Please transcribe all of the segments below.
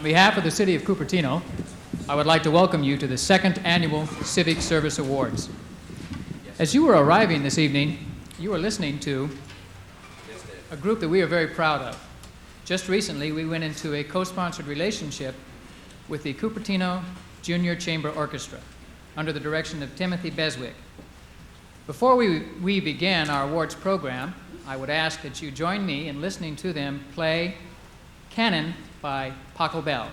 behalf of the City of Cupertino, I would like to welcome you to the second annual Civic Service Awards. As you were arriving this evening, you were listening to a group that we are very proud of. Just recently, we went into a co-sponsored relationship with the Cupertino Junior Chamber Orchestra under the direction of Timothy Beswick. Before we began our awards program, I would ask that you join me in listening to them play Cannon by Paco Bell.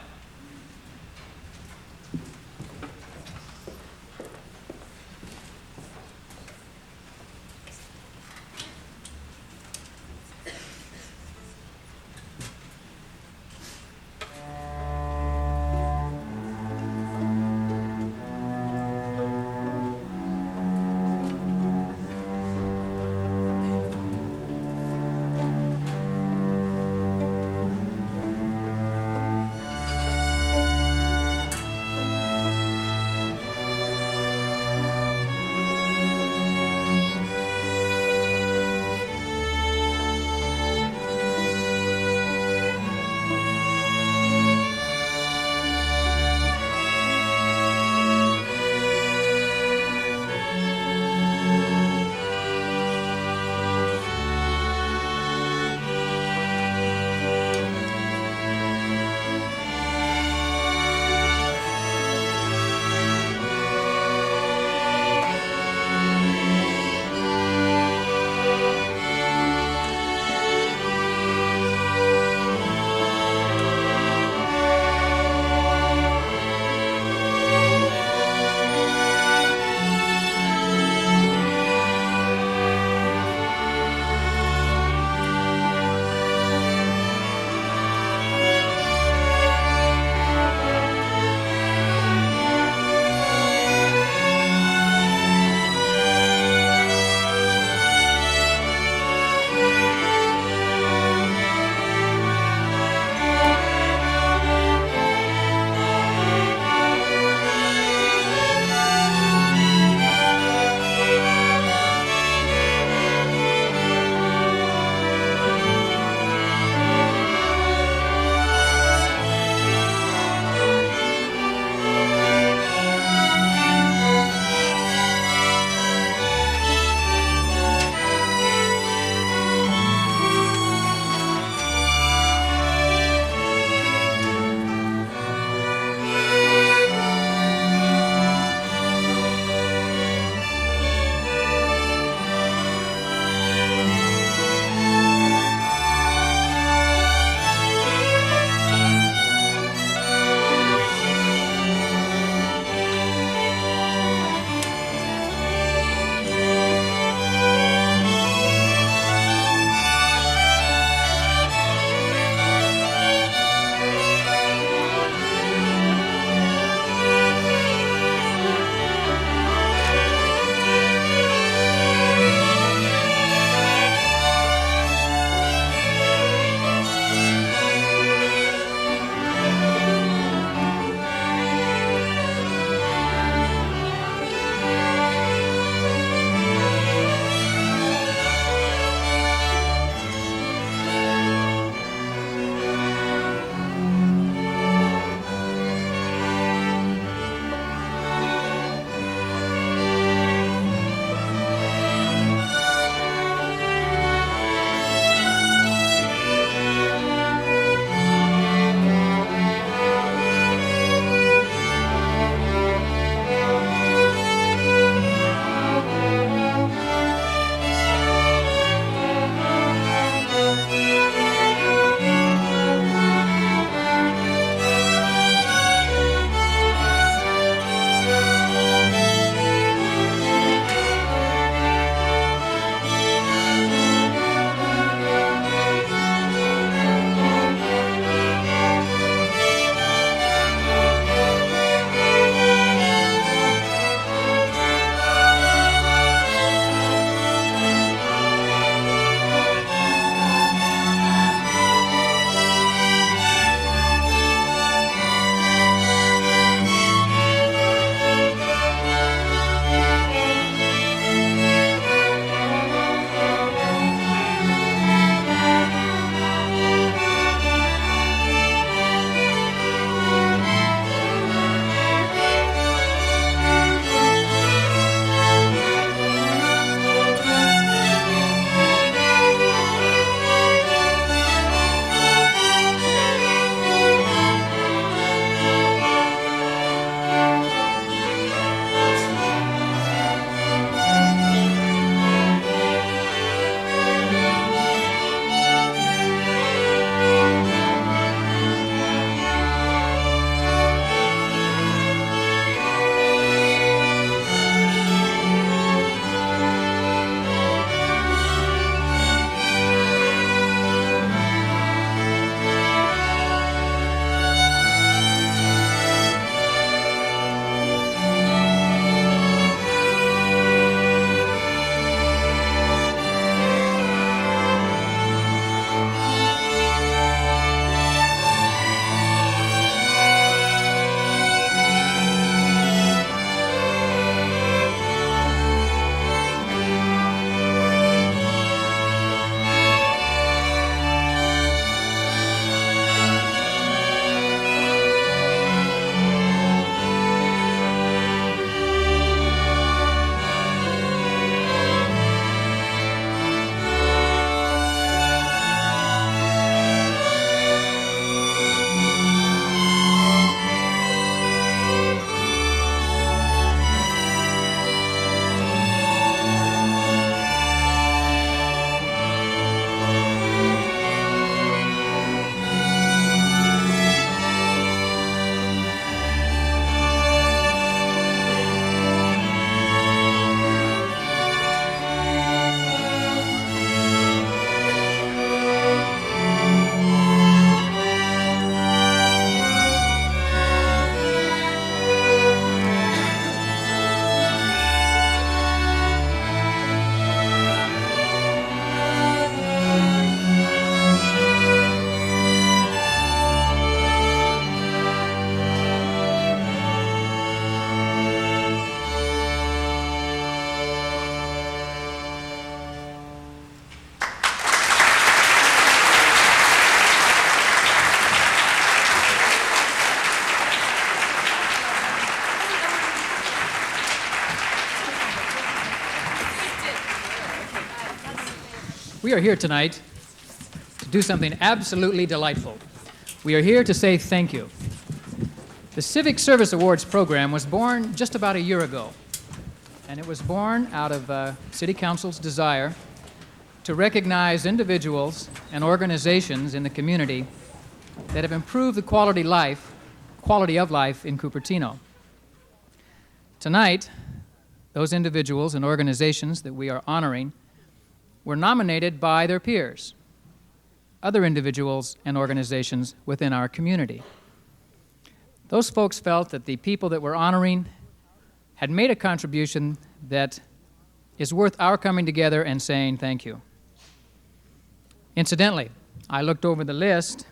we are here tonight to do something absolutely delightful. We are here to say thank you. The Civic Service Awards program was born just about a year ago, and it was born out of City Council's desire to recognize individuals and organizations in the community that have improved the quality of life in Cupertino. Tonight, those individuals and organizations that we are honoring were nominated by their peers, other individuals and organizations within our community. Those folks felt that the people that we're honoring had made a contribution that is worth our coming together and saying thank you. Incidentally, I looked over the list,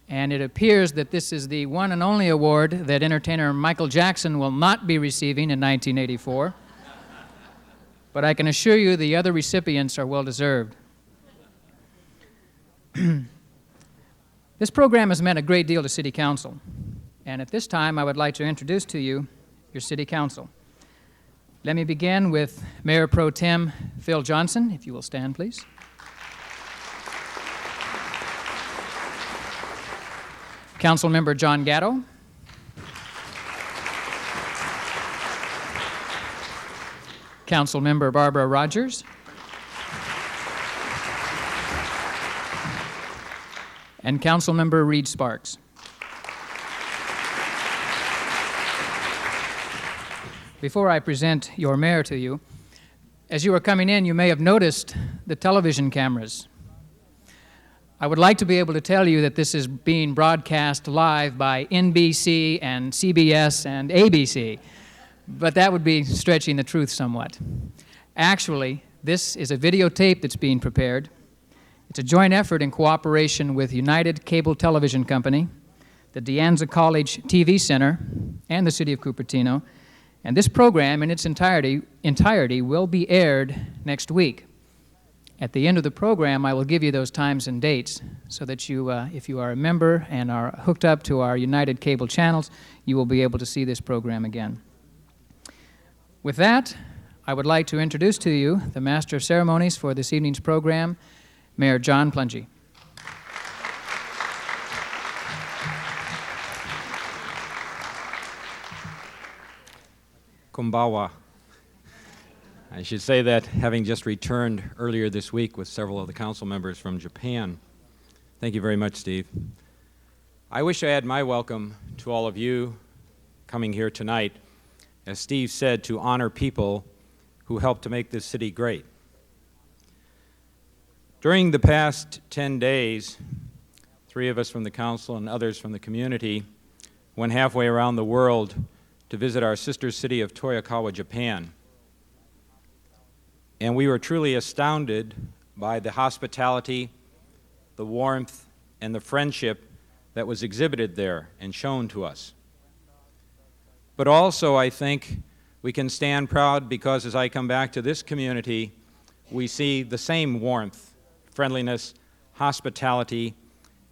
and it appears that this is the one and only award that entertainer Michael Jackson will not be receiving in 1984. But I can assure you the other recipients are well-deserved. This program has meant a great deal to City Council. And at this time, I would like to introduce to you your City Council. Let me begin with Mayor Pro Tem Phil Johnson, if you will stand, please. Councilmember John Gatto. Councilmember Barbara Rodgers. And Councilmember Reed Sparks. Before I present your mayor to you, as you were coming in, you may have noticed the television cameras. I would like to be able to tell you that this is being broadcast live by NBC and CBS and ABC, but that would be stretching the truth somewhat. Actually, this is a videotape that's being prepared. It's a joint effort in cooperation with United Cable Television Company, the De Anza College TV Center, and the City of Cupertino, and this program in its entirety will be aired next week. At the end of the program, I will give you those times and dates so that you, if you are a member and are hooked up to our United Cable channels, you will be able to see this program again. With that, I would like to introduce to you the Master of Ceremonies for this evening's program, Mayor John Plungy. Konbawa. I should say that having just returned earlier this week with several of the council members from Japan. Thank you very much, Steve. I wish I had my welcome to all of you coming here tonight, as Steve said, to honor people who helped to make this city great. During the past 10 days, 3 of us from the council and others from the community went halfway around the world to visit our sister city of Toyokawa, Japan. And we were truly astounded by the hospitality, the warmth, and the friendship that was exhibited there and shown to us. But also, I think we can stand proud because as I come back to this community, we see the same warmth, friendliness, hospitality,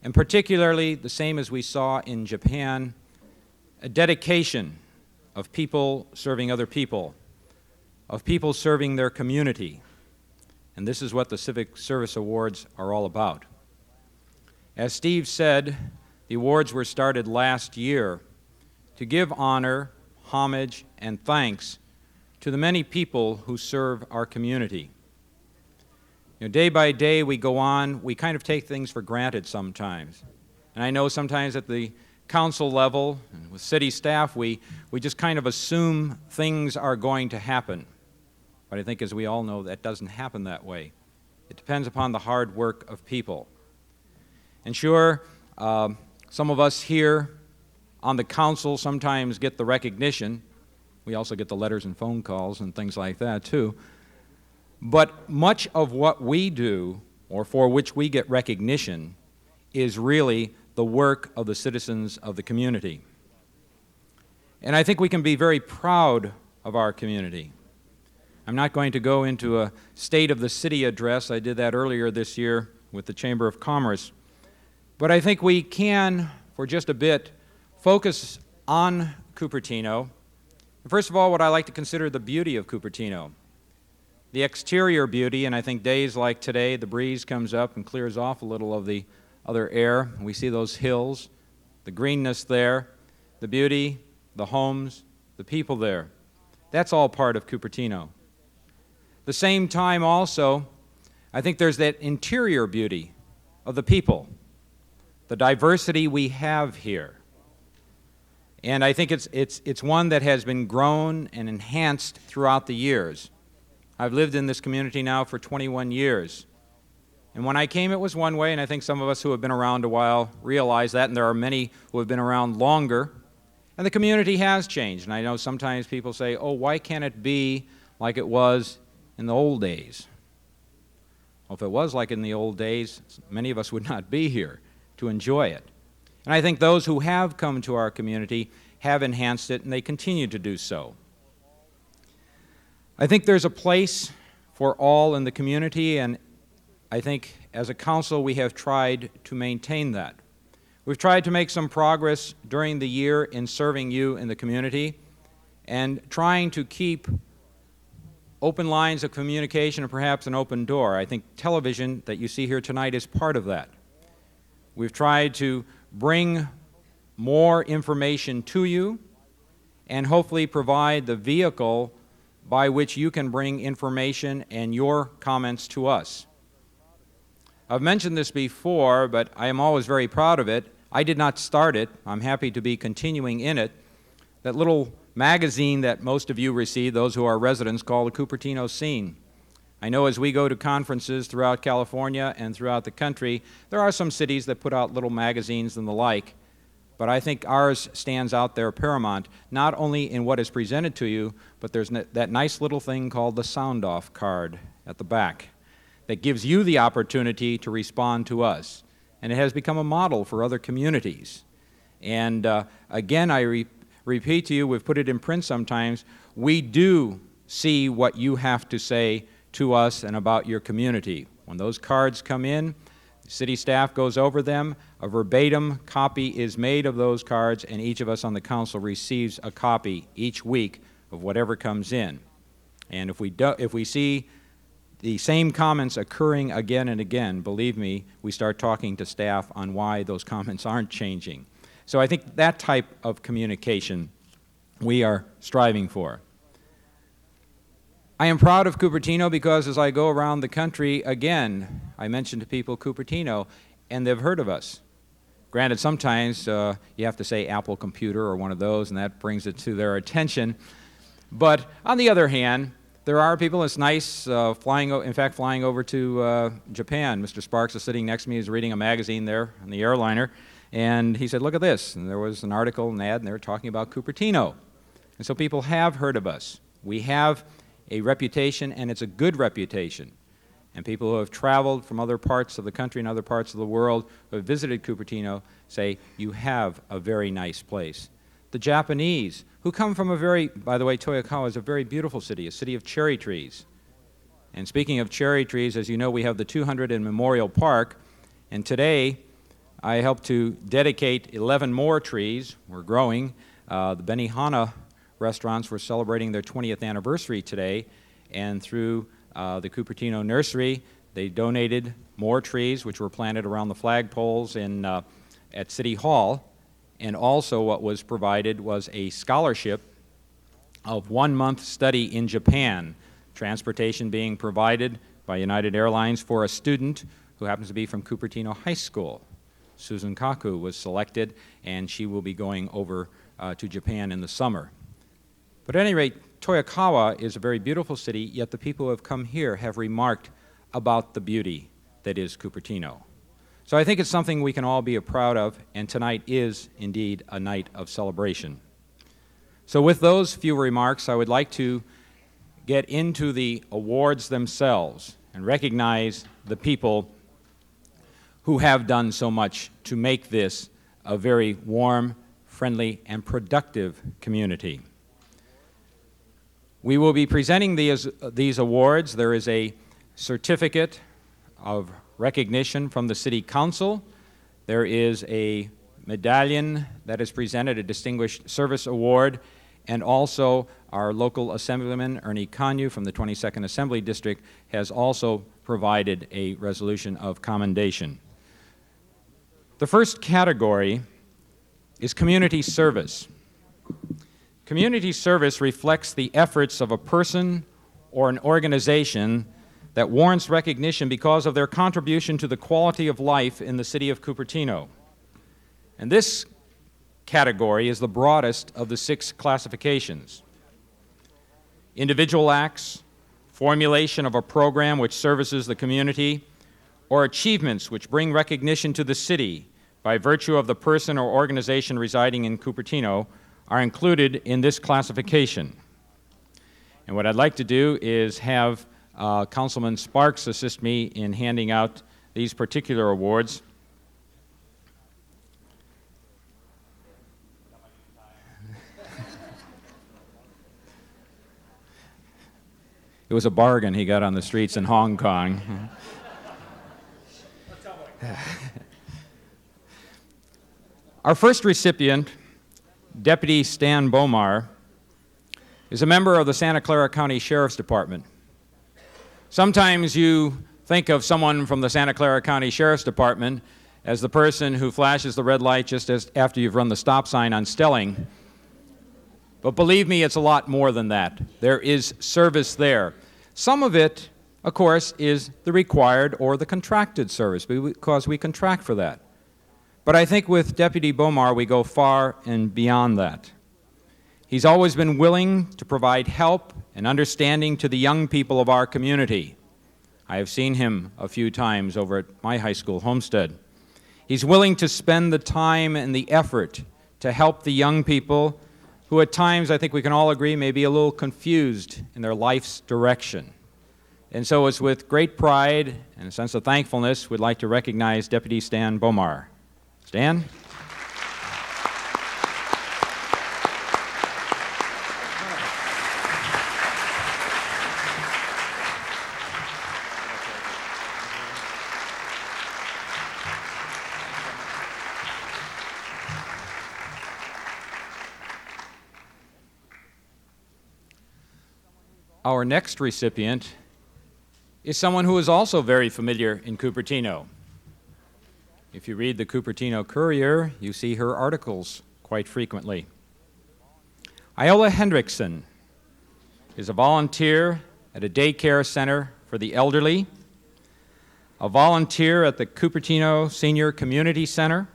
and particularly the same as we saw in Japan, a dedication of people serving other people, of people serving their community. And this is what the Civic Service Awards are all about. As Steve said, the awards were started last year to give honor, homage, and thanks to the many people who serve our community. You know, day by day we go on, we kind of take things for granted sometimes. And I know sometimes at the council level and with city staff, we just kind of assume things are going to happen. But I think, as we all know, that doesn't happen that way. It depends upon the hard work of people. And sure, some of us here on the council sometimes get the recognition. We also get the letters and phone calls and things like that, too. But much of what we do, or for which we get recognition, is really the work of the citizens of the community. And I think we can be very proud of our community. I'm not going to go into a State of the City address. I did that earlier this year with the Chamber of Commerce. But I think we can, for just a bit, focus on Cupertino. First of all, what I like to consider the beauty of Cupertino. the exterior beauty, and I think days like today, the breeze comes up and clears off a little of the other air. We see those hills, the greenness there, the beauty, the homes, the people there. That's all part of Cupertino. The same time also, I think there's that interior beauty of the people, the diversity we have here. And I think it's one that has been grown and enhanced throughout the years. I've lived in this community now for 21 years. And when I came, it was one way, and I think some of us who have been around a while realize that, and there are many who have been around longer. And the community has changed. And I know sometimes people say, oh, why can't it be like it was in the old days? Well, if it was like in the old days, many of us would not be here to enjoy it. And I think those who have come to our community have enhanced it, and they continue to do so. I think there's a place for all in the community, and I think as a council we have tried to maintain that. We've tried to make some progress during the year in serving you in the community and trying to keep open lines of communication and perhaps an open door. I think television that you see here tonight is part of that. We've tried to bring more information to you and hopefully provide the vehicle by which you can bring information and your comments to us. I've mentioned this before, but I am always very proud of it. I did not start it. I'm happy to be continuing in it. That little magazine that most of you receive, those who are residents, called the Cupertino Scene. I know as we go to conferences throughout California and throughout the country, there are some cities that put out little magazines and the like, but I think ours stands out there paramount, not only in what is presented to you, but there's that nice little thing called the sound-off card at the back that gives you the opportunity to respond to us. And it has become a model for other communities. And again, I repeat to you, we've put it in print sometimes, we do see what you have to say to us and about your community. When those cards come in, the city staff goes over them, a verbatim copy is made of those cards, and each of us on the council receives a copy each week of whatever comes in. And if we see the same comments occurring again and again, believe me, we start talking to staff on why those comments aren't changing. So I think that type of communication we are striving for. I am proud of Cupertino because as I go around the country, again, I mention to people Cupertino, and they've heard of us. Granted, sometimes you have to say Apple Computer or one of those, and that brings it to their attention. But on the other hand, there are people, it's nice, flying over to Japan. Mr. Sparks is sitting next to me, he's reading a magazine there on the airliner, and he said, look at this. And there was an article, an ad, and they were talking about Cupertino. And so people have heard of us. We have a reputation, and it's a good reputation. And people who have traveled from other parts of the country and other parts of the world who have visited Cupertino say, you have a very nice place. The Japanese, who come from by the way, Toyokawa is a very beautiful city, a city of cherry trees. And speaking of cherry trees, as you know, we have the 200 in Memorial Park, and today I helped to dedicate 11 more trees. We're growing. The Benihana restaurants were celebrating their 20th anniversary today, and through the Cupertino Nursery, they donated more trees, which were planted around the flagpoles at City Hall. And also what was provided was a scholarship of 1 month study in Japan, transportation being provided by United Airlines for a student who happens to be from Cupertino High School. Susan Kaku was selected, and she will be going over to Japan in the summer. But at any rate, Toyokawa is a very beautiful city, yet the people who have come here have remarked about the beauty that is Cupertino. So I think it's something we can all be proud of, and tonight is indeed a night of celebration. So with those few remarks, I would like to get into the awards themselves and recognize the people who have done so much to make this a very warm, friendly, and productive community. We will be presenting these awards. There is a certificate of recognition from the City Council. There is a medallion that is presented, a Distinguished Service Award, and also our local assemblyman, Ernie Conyu from the 22nd Assembly District, has also provided a resolution of commendation. The first category is community service. Community service reflects the efforts of a person or an organization that warrants recognition because of their contribution to the quality of life in the city of Cupertino. And this category is the broadest of the 6 classifications. Individual acts, formulation of a program which services the community, or achievements which bring recognition to the city by virtue of the person or organization residing in Cupertino are included in this classification. And what I'd like to do is have Councilman Sparks assist me in handing out these particular awards. It was a bargain he got on the streets in Hong Kong. Our first recipient, Deputy Stan Bomar, is a member of the Santa Clara County Sheriff's Department. Sometimes you think of someone from the Santa Clara County Sheriff's Department as the person who flashes the red light just as after you've run the stop sign on Stelling. But believe me, it's a lot more than that. There is service there. Some of it, of course, is the required or the contracted service because we contract for that. But I think with Deputy Bomar, we go far and beyond that. He's always been willing to provide help and understanding to the young people of our community. I have seen him a few times over at my high school, Homestead. He's willing to spend the time and the effort to help the young people who at times, I think we can all agree, may be a little confused in their life's direction. And so it's with great pride and a sense of thankfulness we'd like to recognize Deputy Stan Bomar. Stan? Our next recipient is someone who is also very familiar in Cupertino. If you read the Cupertino Courier, you see her articles quite frequently. Iola Hendricsen is a volunteer at a daycare center for the elderly, a volunteer at the Cupertino Senior Community Center,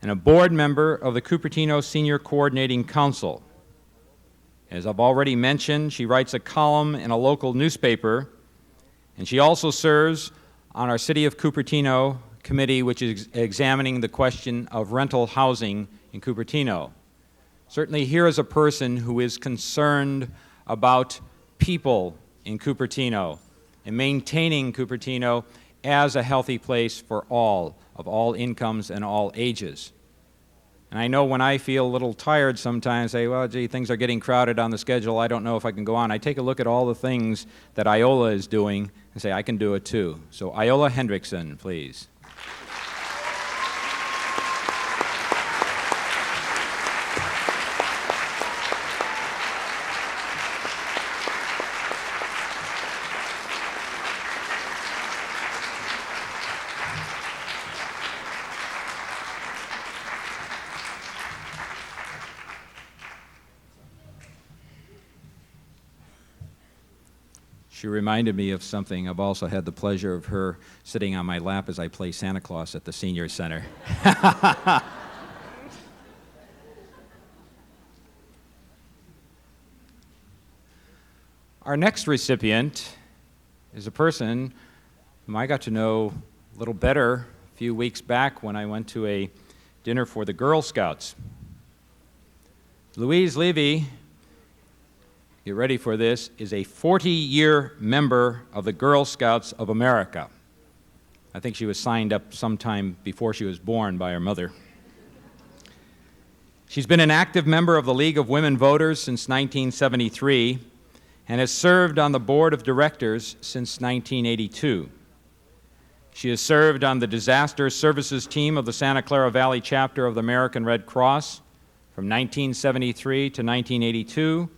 and a board member of the Cupertino Senior Coordinating Council. As I've already mentioned, she writes a column in a local newspaper, and she also serves on our City of Cupertino committee, which is examining the question of rental housing in Cupertino. Certainly here is a person who is concerned about people in Cupertino and maintaining Cupertino as a healthy place for all, of all incomes and all ages. And I know when I feel a little tired sometimes, say, well, gee, things are getting crowded on the schedule, I don't know if I can go on. I take a look at all the things that Iola is doing and say, I can do it too. So Iola Hendricsen, please. She reminded me of something. I've also had the pleasure of her sitting on my lap as I play Santa Claus at the Senior Center. Our next recipient is a person whom I got to know a little better a few weeks back when I went to a dinner for the Girl Scouts. Louise Levy, get ready for this, is a 40-year member of the Girl Scouts of America. I think she was signed up sometime before she was born by her mother. She's been an active member of the League of Women Voters since 1973 and has served on the board of directors since 1982. She has served on the disaster services team of the Santa Clara Valley chapter of the American Red Cross from 1973 to 1982,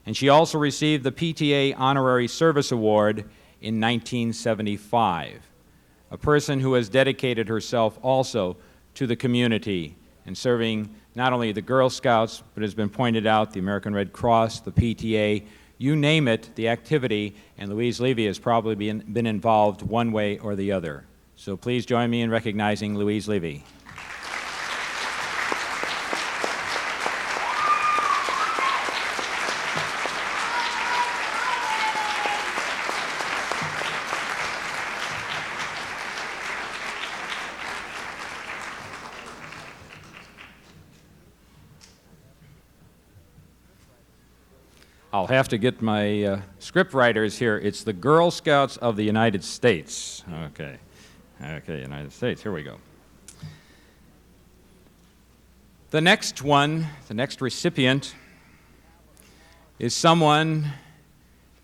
and she also received the PTA Honorary Service Award in 1975. A person who has dedicated herself also to the community and serving not only the Girl Scouts, but has been pointed out, the American Red Cross, the PTA, you name it, the activity, and Louise Levy has probably been involved one way or the other. So please join me in recognizing Louise Levy. I'll have to get my script writers here. It's the Girl Scouts of the United States. Okay. Okay, United States. Here we go. The next one, the next recipient, is someone,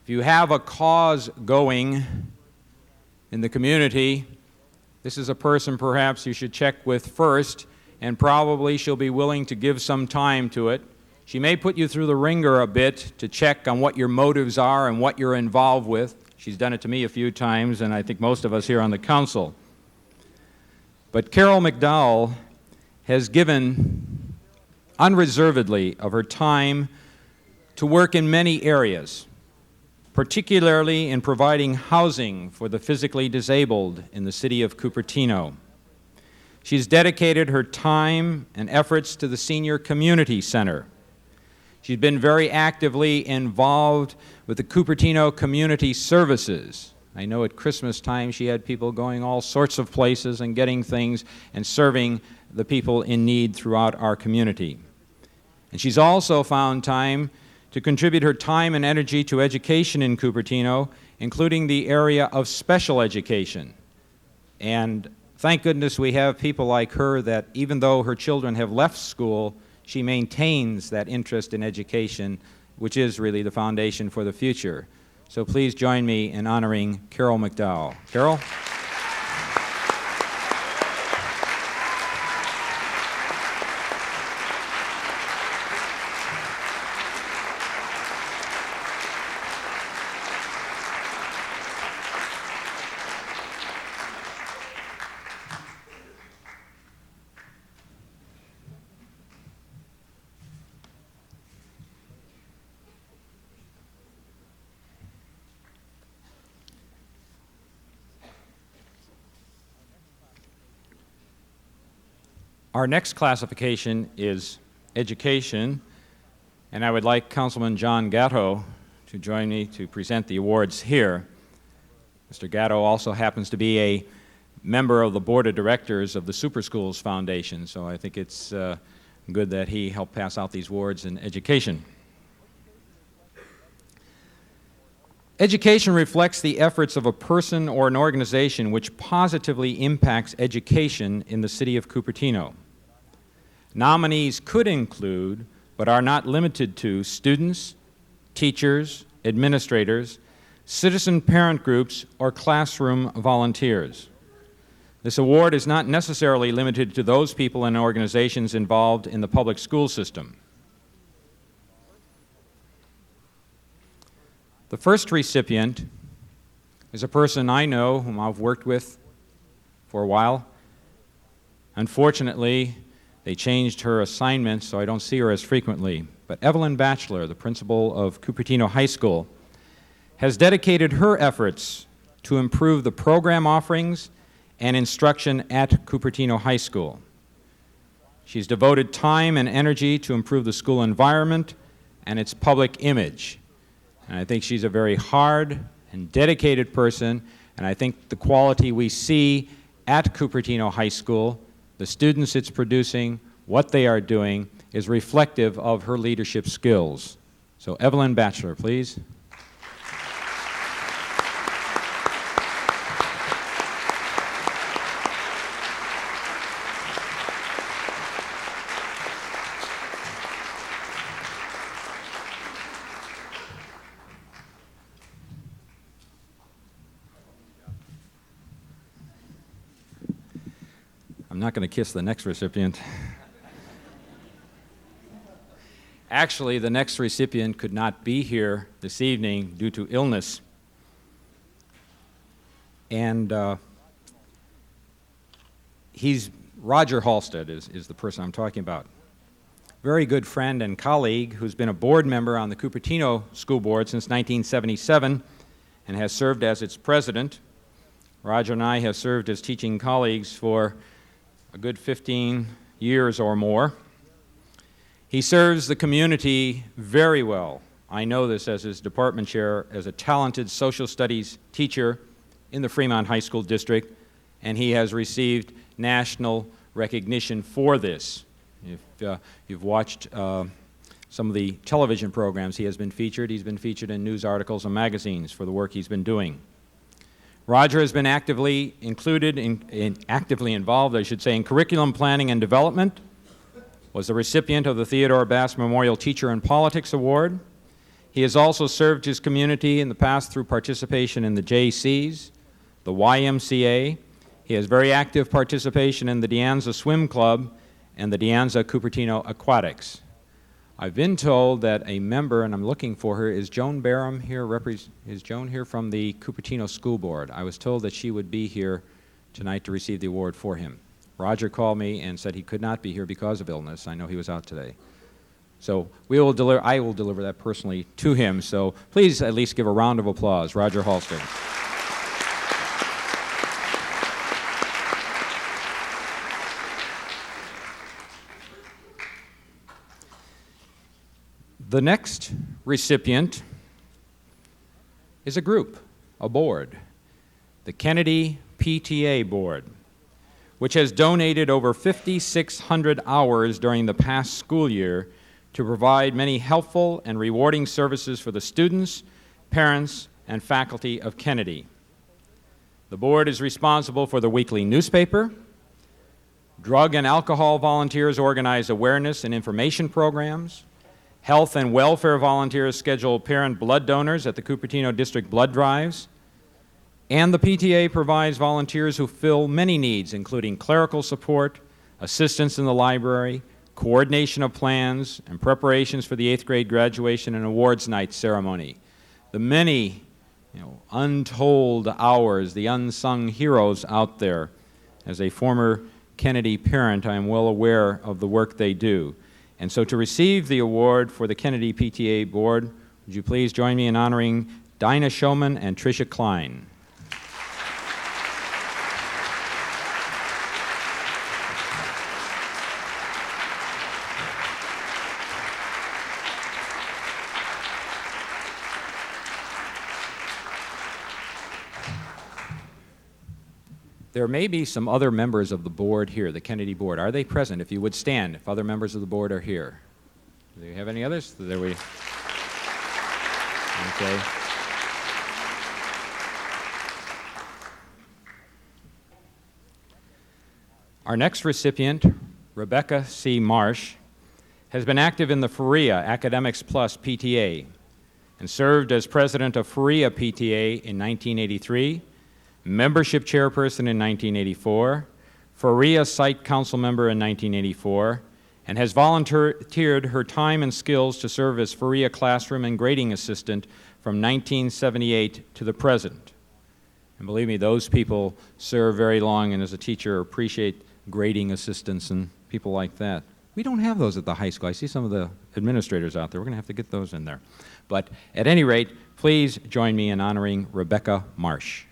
if you have a cause going in the community, this is a person perhaps you should check with first, and probably she'll be willing to give some time to it. She may put you through the ringer a bit to check on what your motives are and what you're involved with. She's done it to me a few times, and I think most of us here on the council. But Carol McDowell has given unreservedly of her time to work in many areas, particularly in providing housing for the physically disabled in the city of Cupertino. She's dedicated her time and efforts to the Senior Community Center. She's been very actively involved with the Cupertino Community Services. I know at Christmas time she had people going all sorts of places and getting things and serving the people in need throughout our community. And she's also found time to contribute her time and energy to education in Cupertino, including the area of special education. And thank goodness we have people like her that even though her children have left school, she maintains that interest in education, which is really the foundation for the future. So please join me in honoring Carol McDowell. Carol? Our next classification is education, and I would like Councilman John Gatto to join me to present the awards here. Mr. Gatto also happens to be a member of the board of directors of the Super Schools Foundation, so I think it's good that he helped pass out these awards in education. Education reflects the efforts of a person or an organization which positively impacts education in the city of Cupertino. Nominees could include, but are not limited to, students, teachers, administrators, citizen parent groups, or classroom volunteers. This award is not necessarily limited to those people and organizations involved in the public school system. The first recipient is a person I know whom I've worked with for a while. Unfortunately, they changed her assignment, so I don't see her as frequently. But Evelyn Bachelor, the principal of Cupertino High School, has dedicated her efforts to improve the program offerings and instruction at Cupertino High School. She's devoted time and energy to improve the school environment and its public image. And I think she's a very hard and dedicated person, and I think the quality we see at Cupertino High School, the students it's producing, what they are doing, is reflective of her leadership skills. So Evelyn Bachelor, please. I'm not going to kiss the next recipient. Actually, the next recipient could not be here this evening due to illness. And Rodger Halstead is the person I'm talking about. Very good friend and colleague who's been a board member on the Cupertino School Board since 1977 and has served as its president. Rodger and I have served as teaching colleagues for a good 15 years or more. He serves the community very well. I know this as his department chair, as a talented social studies teacher in the Fremont High School District, and he has received national recognition for this. If you've watched some of the television programs he has been featured, he's been featured in news articles and magazines for the work he's been doing. Rodger has been actively involved, I should say, in curriculum planning and development, was the recipient of the Theodore Bass Memorial Teacher in Politics Award. He has also served his community in the past through participation in the JCs, the YMCA. He has very active participation in the De Anza Swim Club and the De Anza Cupertino Aquatics. I've been told that a member, and I'm looking for her, is Joan Barham here? Is Joan here from the Cupertino School Board? I was told that she would be here tonight to receive the award for him. Rodger called me and said he could not be here because of illness. I know he was out today. So I will deliver that personally to him. So please at least give a round of applause. Rodger Halstead. The next recipient is a group, a board, the Kennedy PTA Board, which has donated over 5,600 hours during the past school year to provide many helpful and rewarding services for the students, parents, and faculty of Kennedy. The board is responsible for the weekly newspaper. Drug and alcohol volunteers organize awareness and information programs. Health and welfare volunteers schedule parent blood donors at the Cupertino District blood drives. And the PTA provides volunteers who fill many needs, including clerical support, assistance in the library, coordination of plans, and preparations for the 8th grade graduation and awards night ceremony. The many, untold hours, the unsung heroes out there. As a former Kennedy parent, I am well aware of the work they do. And so to receive the award for the Kennedy PTA Board, would you please join me in honoring Dinah Showman and Tricia Klein. There may be some other members of the board here, the Kennedy board. Are they present? If you would stand, if other members of the board are here. Do you have any others? There we. Okay. Our next recipient, Rebecca C. Marsh, has been active in the FARIA Academics Plus PTA and served as president of FARIA PTA in 1983, membership chairperson in 1984, FARIA Site Council member in 1984, and has volunteered her time and skills to serve as FARIA classroom and grading assistant from 1978 to the present. And believe me, those people serve very long, and as a teacher appreciate grading assistants and people like that. We don't have those at the high school. I see some of the administrators out there. We're going to have to get those in there. But at any rate, please join me in honoring Rebecca Marsh.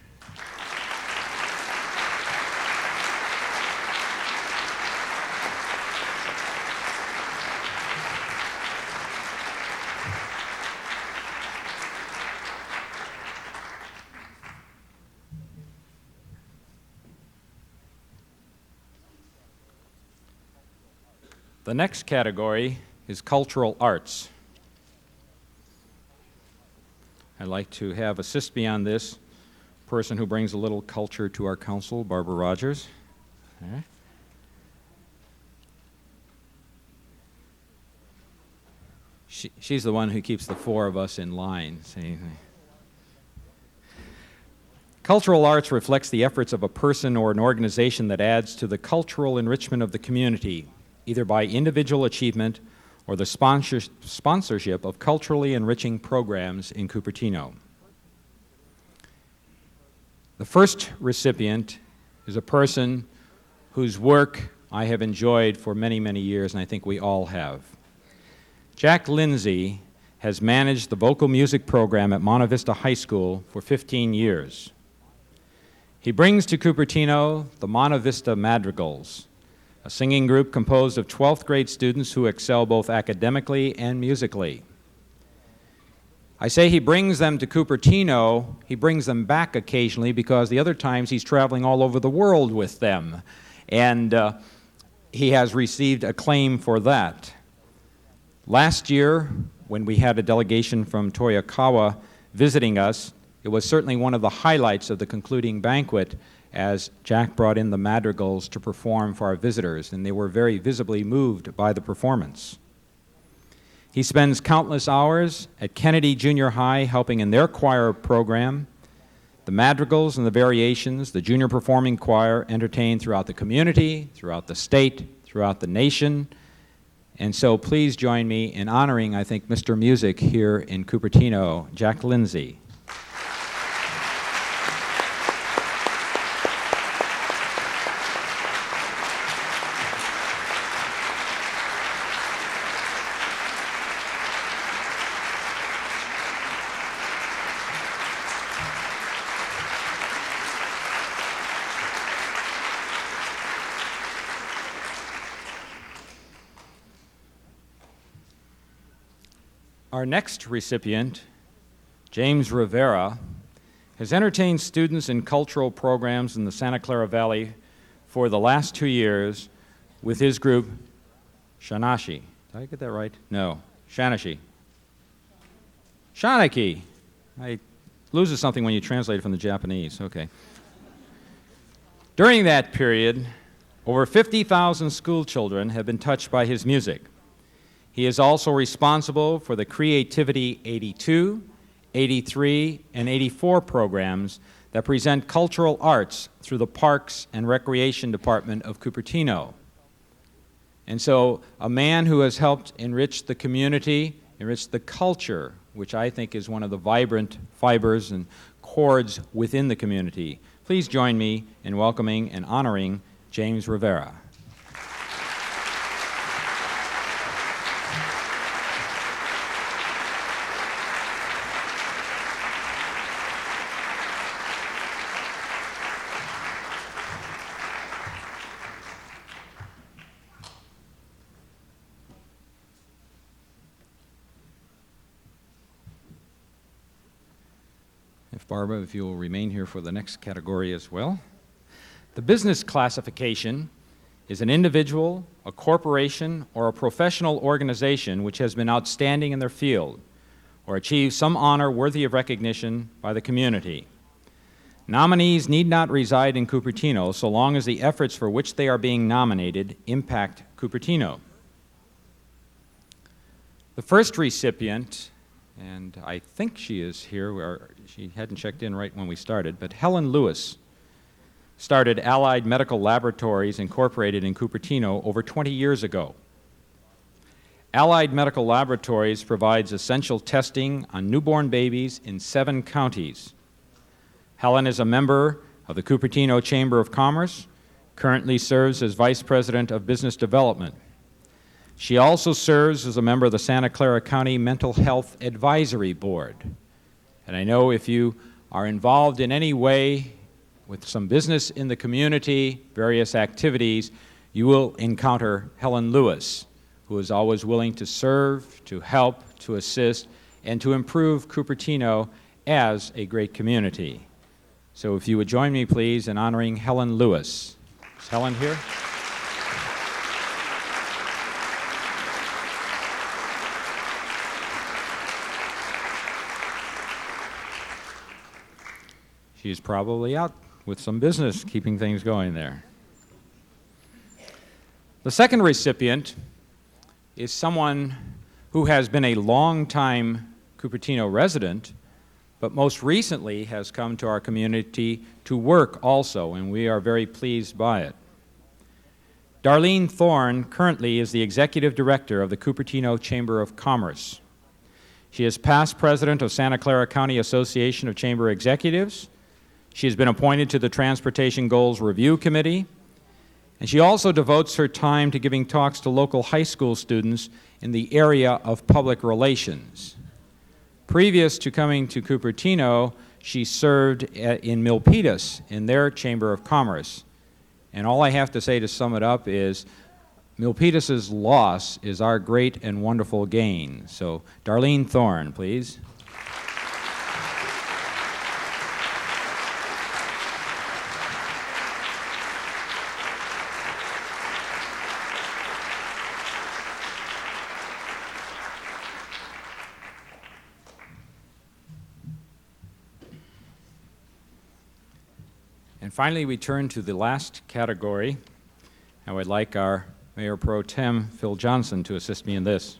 The next category is cultural arts. I'd like to assist me on this person who brings a little culture to our council, Barbara Rodgers. Okay. She's the one who keeps the four of us in line. See? Cultural arts reflects the efforts of a person or an organization that adds to the cultural enrichment of the community, either by individual achievement or the sponsorship of culturally enriching programs in Cupertino. The first recipient is a person whose work I have enjoyed for many, many years, and I think we all have. Jack Lindsay has managed the vocal music program at Monte Vista High School for 15 years. He brings to Cupertino the Monte Vista Madrigals, a singing group composed of 12th grade students who excel both academically and musically. I say he brings them to Cupertino. He brings them back occasionally because the other times he's traveling all over the world with them, and he has received acclaim for that. Last year, when we had a delegation from Toyokawa visiting us, it was certainly one of the highlights of the concluding banquet as Jack brought in the madrigals to perform for our visitors, and they were very visibly moved by the performance. He spends countless hours at Kennedy Junior High helping in their choir program. The madrigals and the variations, the junior performing choir, entertain throughout the community, throughout the state, throughout the nation. And so please join me in honoring, I think, Mr. Music here in Cupertino, Jack Lindsay. Our next recipient, James Rivera, has entertained students in cultural programs in the Santa Clara Valley for the last 2 years with his group, Shanashi. Did I get that right? No, Shanashi. Shanaki. I loses something when you translate it from the Japanese. Okay. During that period, over 50,000 school children have been touched by his music. He is also responsible for the Creativity 82, 83, and 84 programs that present cultural arts through the Parks and Recreation Department of Cupertino. And so a man who has helped enrich the community, enrich the culture, which I think is one of the vibrant fibers and chords within the community. Please join me in welcoming and honoring James Rivera. Barbara, if you will remain here for the next category as well. The business classification is an individual, a corporation, or a professional organization which has been outstanding in their field or achieved some honor worthy of recognition by the community. Nominees need not reside in Cupertino so long as the efforts for which they are being nominated impact Cupertino. The first recipient, and I think she is here, she hadn't checked in right when we started, but Helen Lewis started Allied Medical Laboratories Incorporated in Cupertino over 20 years ago. Allied Medical Laboratories provides essential testing on newborn babies in 7 counties. Helen is a member of the Cupertino Chamber of Commerce, currently serves as Vice President of Business Development. She also serves as a member of the Santa Clara County Mental Health Advisory Board. And I know if you are involved in any way with some business in the community, various activities, you will encounter Helen Lewis, who is always willing to serve, to help, to assist, and to improve Cupertino as a great community. So if you would join me, please, in honoring Helen Lewis. Is Helen here? She's probably out with some business, keeping things going there. The second recipient is someone who has been a long-time Cupertino resident, but most recently has come to our community to work also, and we are very pleased by it. Darlene Thorne currently is the Executive Director of the Cupertino Chamber of Commerce. She is past President of Santa Clara County Association of Chamber Executives. She has been appointed to the Transportation Goals Review Committee, and she also devotes her time to giving talks to local high school students in the area of public relations. Previous to coming to Cupertino, she served in Milpitas in their Chamber of Commerce. And all I have to say to sum it up is Milpitas' loss is our great and wonderful gain. So, Darlene Thorne, please. And finally, we turn to the last category. I would like our Mayor Pro Tem, Phil Johnson, to assist me in this.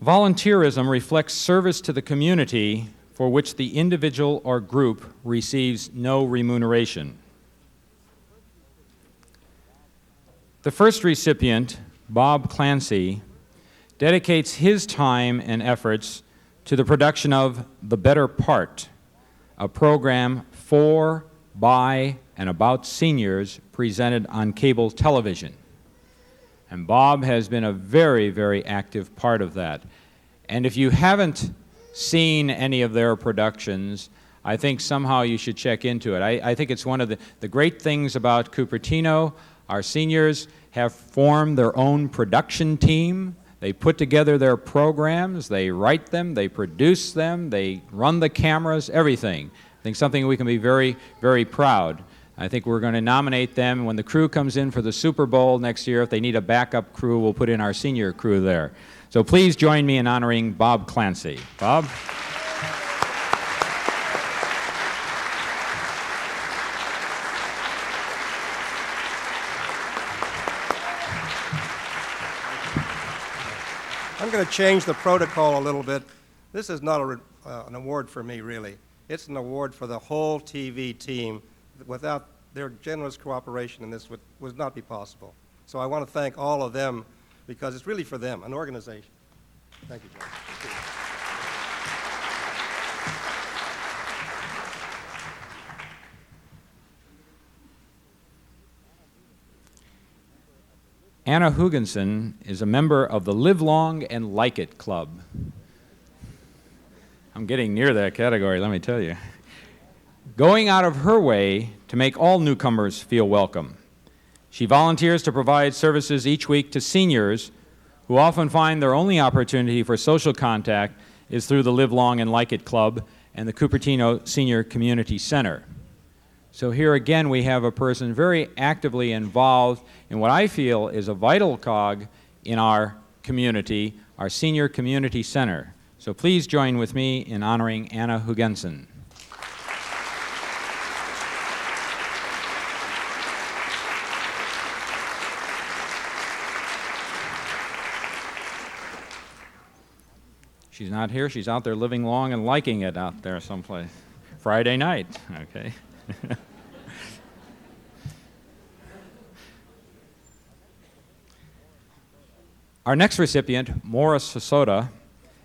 Volunteerism reflects service to the community for which the individual or group receives no remuneration. The first recipient, Bob Clancey, dedicates his time and efforts to the production of The Better Part, a program for, by, and about seniors presented on cable television. And Bob has been a very, very active part of that. And if you haven't seen any of their productions, I think somehow you should check into it. I think it's one of the great things about Cupertino. Our seniors have formed their own production team. They put together their programs, they write them, they produce them, they run the cameras, everything. I think something we can be very, very proud. I think we're going to nominate them when the crew comes in for the Super Bowl next year. If they need a backup crew, we'll put in our senior crew there. So please join me in honoring Bob Clancey. Bob? I'm going to change the protocol a little bit. This is not an award for me, really. It's an award for the whole TV team. Without their generous cooperation in this would not be possible. So I want to thank all of them because it's really for them, an organization. Thank you, John. Anna Hoogensen is a member of the Live Long and Like It Club. I'm getting near that category, let me tell you. Going out of her way to make all newcomers feel welcome. She volunteers to provide services each week to seniors who often find their only opportunity for social contact is through the Live Long and Like It Club and the Cupertino Senior Community Center. So here again we have a person very actively involved in what I feel is a vital cog in our community, our Senior Community Center. So please join with me in honoring Anna Hoogensen. She's not here, she's out there living long and liking it out there someplace. Friday night, okay. Our next recipient, Morris Hosoda,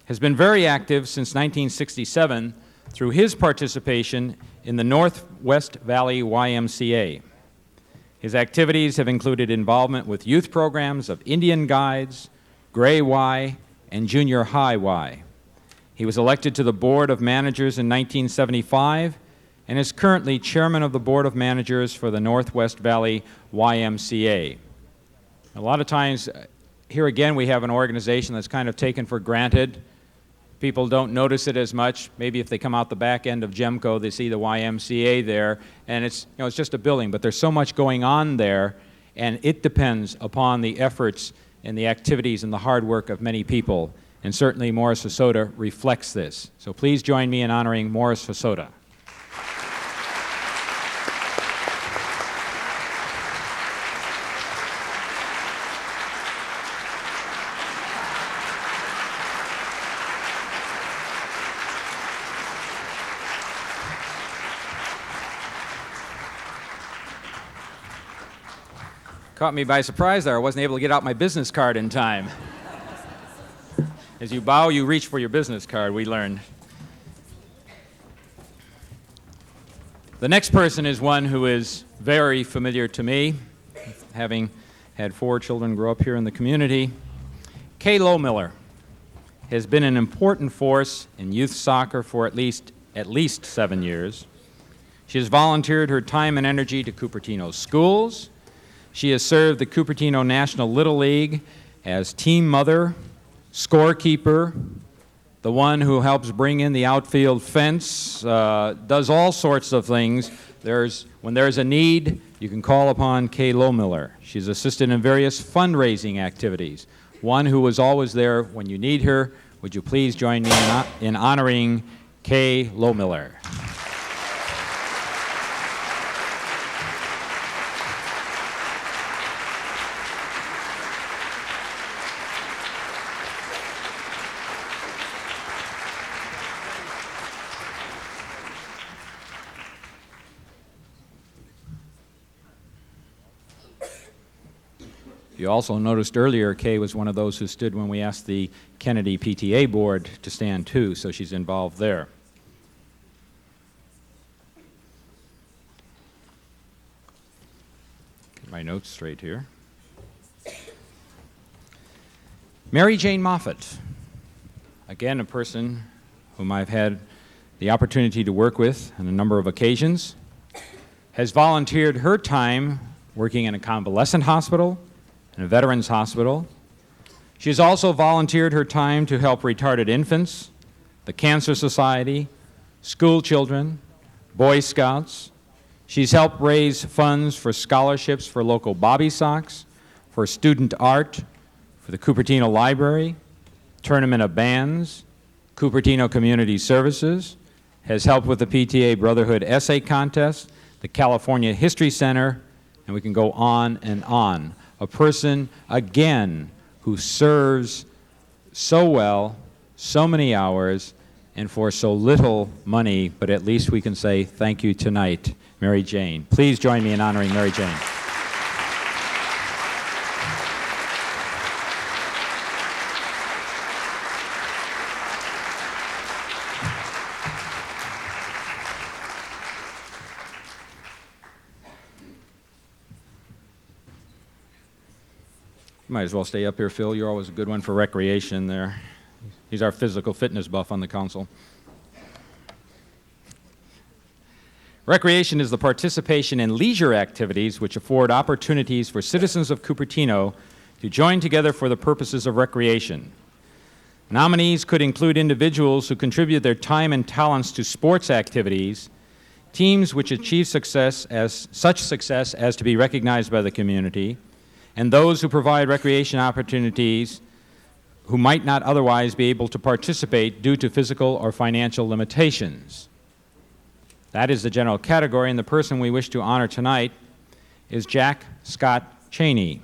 has been very active since 1967 through his participation in the Northwest Valley YMCA. His activities have included involvement with youth programs of Indian Guides, Gray Y, and Junior High Y. He was elected to the Board of Managers in 1975 and is currently chairman of the Board of Managers for the Northwest Valley YMCA. A lot of times, here again, we have an organization that's kind of taken for granted. People don't notice it as much. Maybe if they come out the back end of GEMCO, they see the YMCA there, and it's just a building, but there's so much going on there, and it depends upon the efforts and the activities and the hard work of many people, and certainly Morris Hosoda reflects this. So please join me in honoring Morris Hosoda. Caught me by surprise there. I wasn't able to get out my business card in time. As you bow, you reach for your business card, we learned. The next person is one who is very familiar to me, having had 4 children grow up here in the community. Kay Lohmiller has been an important force in youth soccer for at least 7 years. She has volunteered her time and energy to Cupertino schools. She has served the Cupertino National Little League as team mother, scorekeeper, the one who helps bring in the outfield fence, does all sorts of things. When there's a need, you can call upon Kay Lohmiller. She's assisted in various fundraising activities. One who was always there when you need her. Would you please join me in honoring Kay Lohmiller? You also noticed earlier Kay was one of those who stood when we asked the Kennedy PTA board to stand too, so she's involved there. Get my notes straight here. Mary Jayne Moffatt, again a person whom I've had the opportunity to work with on a number of occasions, has volunteered her time working in a convalescent hospital, in a veterans hospital. She has also volunteered her time to help retarded infants, the Cancer Society, school children, Boy Scouts. She's helped raise funds for scholarships for local Bobby Sox, for student art, for the Cupertino Library, Tournament of Bands, Cupertino Community Services, has helped with the PTA Brotherhood Essay Contest, the California History Center, and we can go on and on. A person, again, who serves so well, so many hours, and for so little money, but at least we can say thank you tonight, Mary Jayne. Please join me in honoring Mary Jayne. Might as well stay up here, Phil. You're always a good one for recreation there. He's our physical fitness buff on the council. Recreation is the participation in leisure activities which afford opportunities for citizens of Cupertino to join together for the purposes of recreation. Nominees could include individuals who contribute their time and talents to sports activities, teams which achieve such success as to be recognized by the community, and those who provide recreation opportunities who might not otherwise be able to participate due to physical or financial limitations. That is the general category, and the person we wish to honor tonight is Jack Scott Cheney.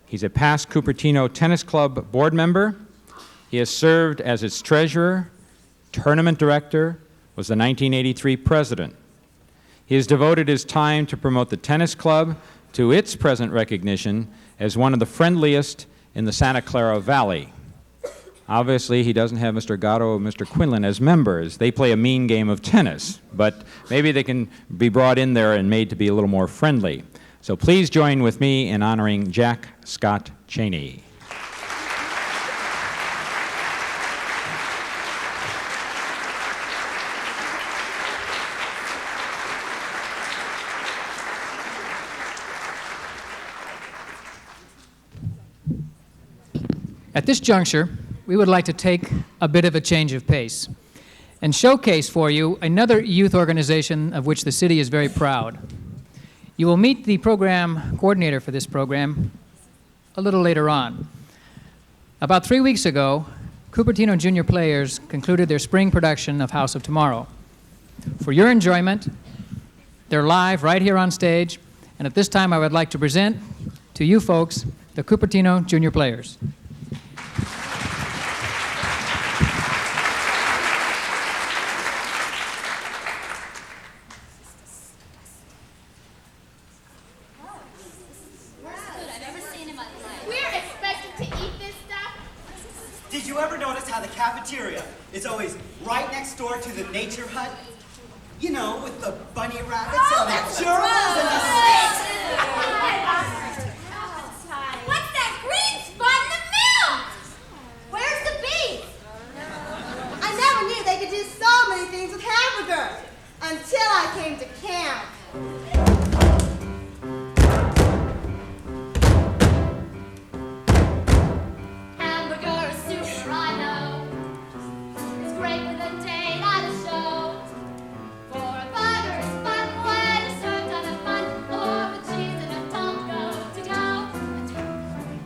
He's a past Cupertino Tennis Club board member. He has served as its treasurer, tournament director, was the 1983 president. He has devoted his time to promote the tennis club to its present recognition as one of the friendliest in the Santa Clara Valley. Obviously, he doesn't have Mr. Gatto and Mr. Quinlan as members. They play a mean game of tennis, but maybe they can be brought in there and made to be a little more friendly. So please join with me in honoring Jack Scott Cheney. At this juncture, we would like to take a bit of a change of pace and showcase for you another youth organization of which the city is very proud. You will meet the program coordinator for this program a little later on. About 3 weeks ago, Cupertino Junior Players concluded their spring production of House of Tomorrow. For your enjoyment, they're live right here on stage, and at this time I would like to present to you folks the Cupertino Junior Players. you ever notice how the cafeteria is always right next door to the nature hut? You know, with the bunny rabbits and the gerbils and the snakes. What's that green spot in the middle? Where's the beef? I never knew they could do so many things with hamburgers until I came to camp. Hamburger is super, I know. It's great with a date at a show. For a burger, it's fun when it's served on a bun or with cheese and a taco to go.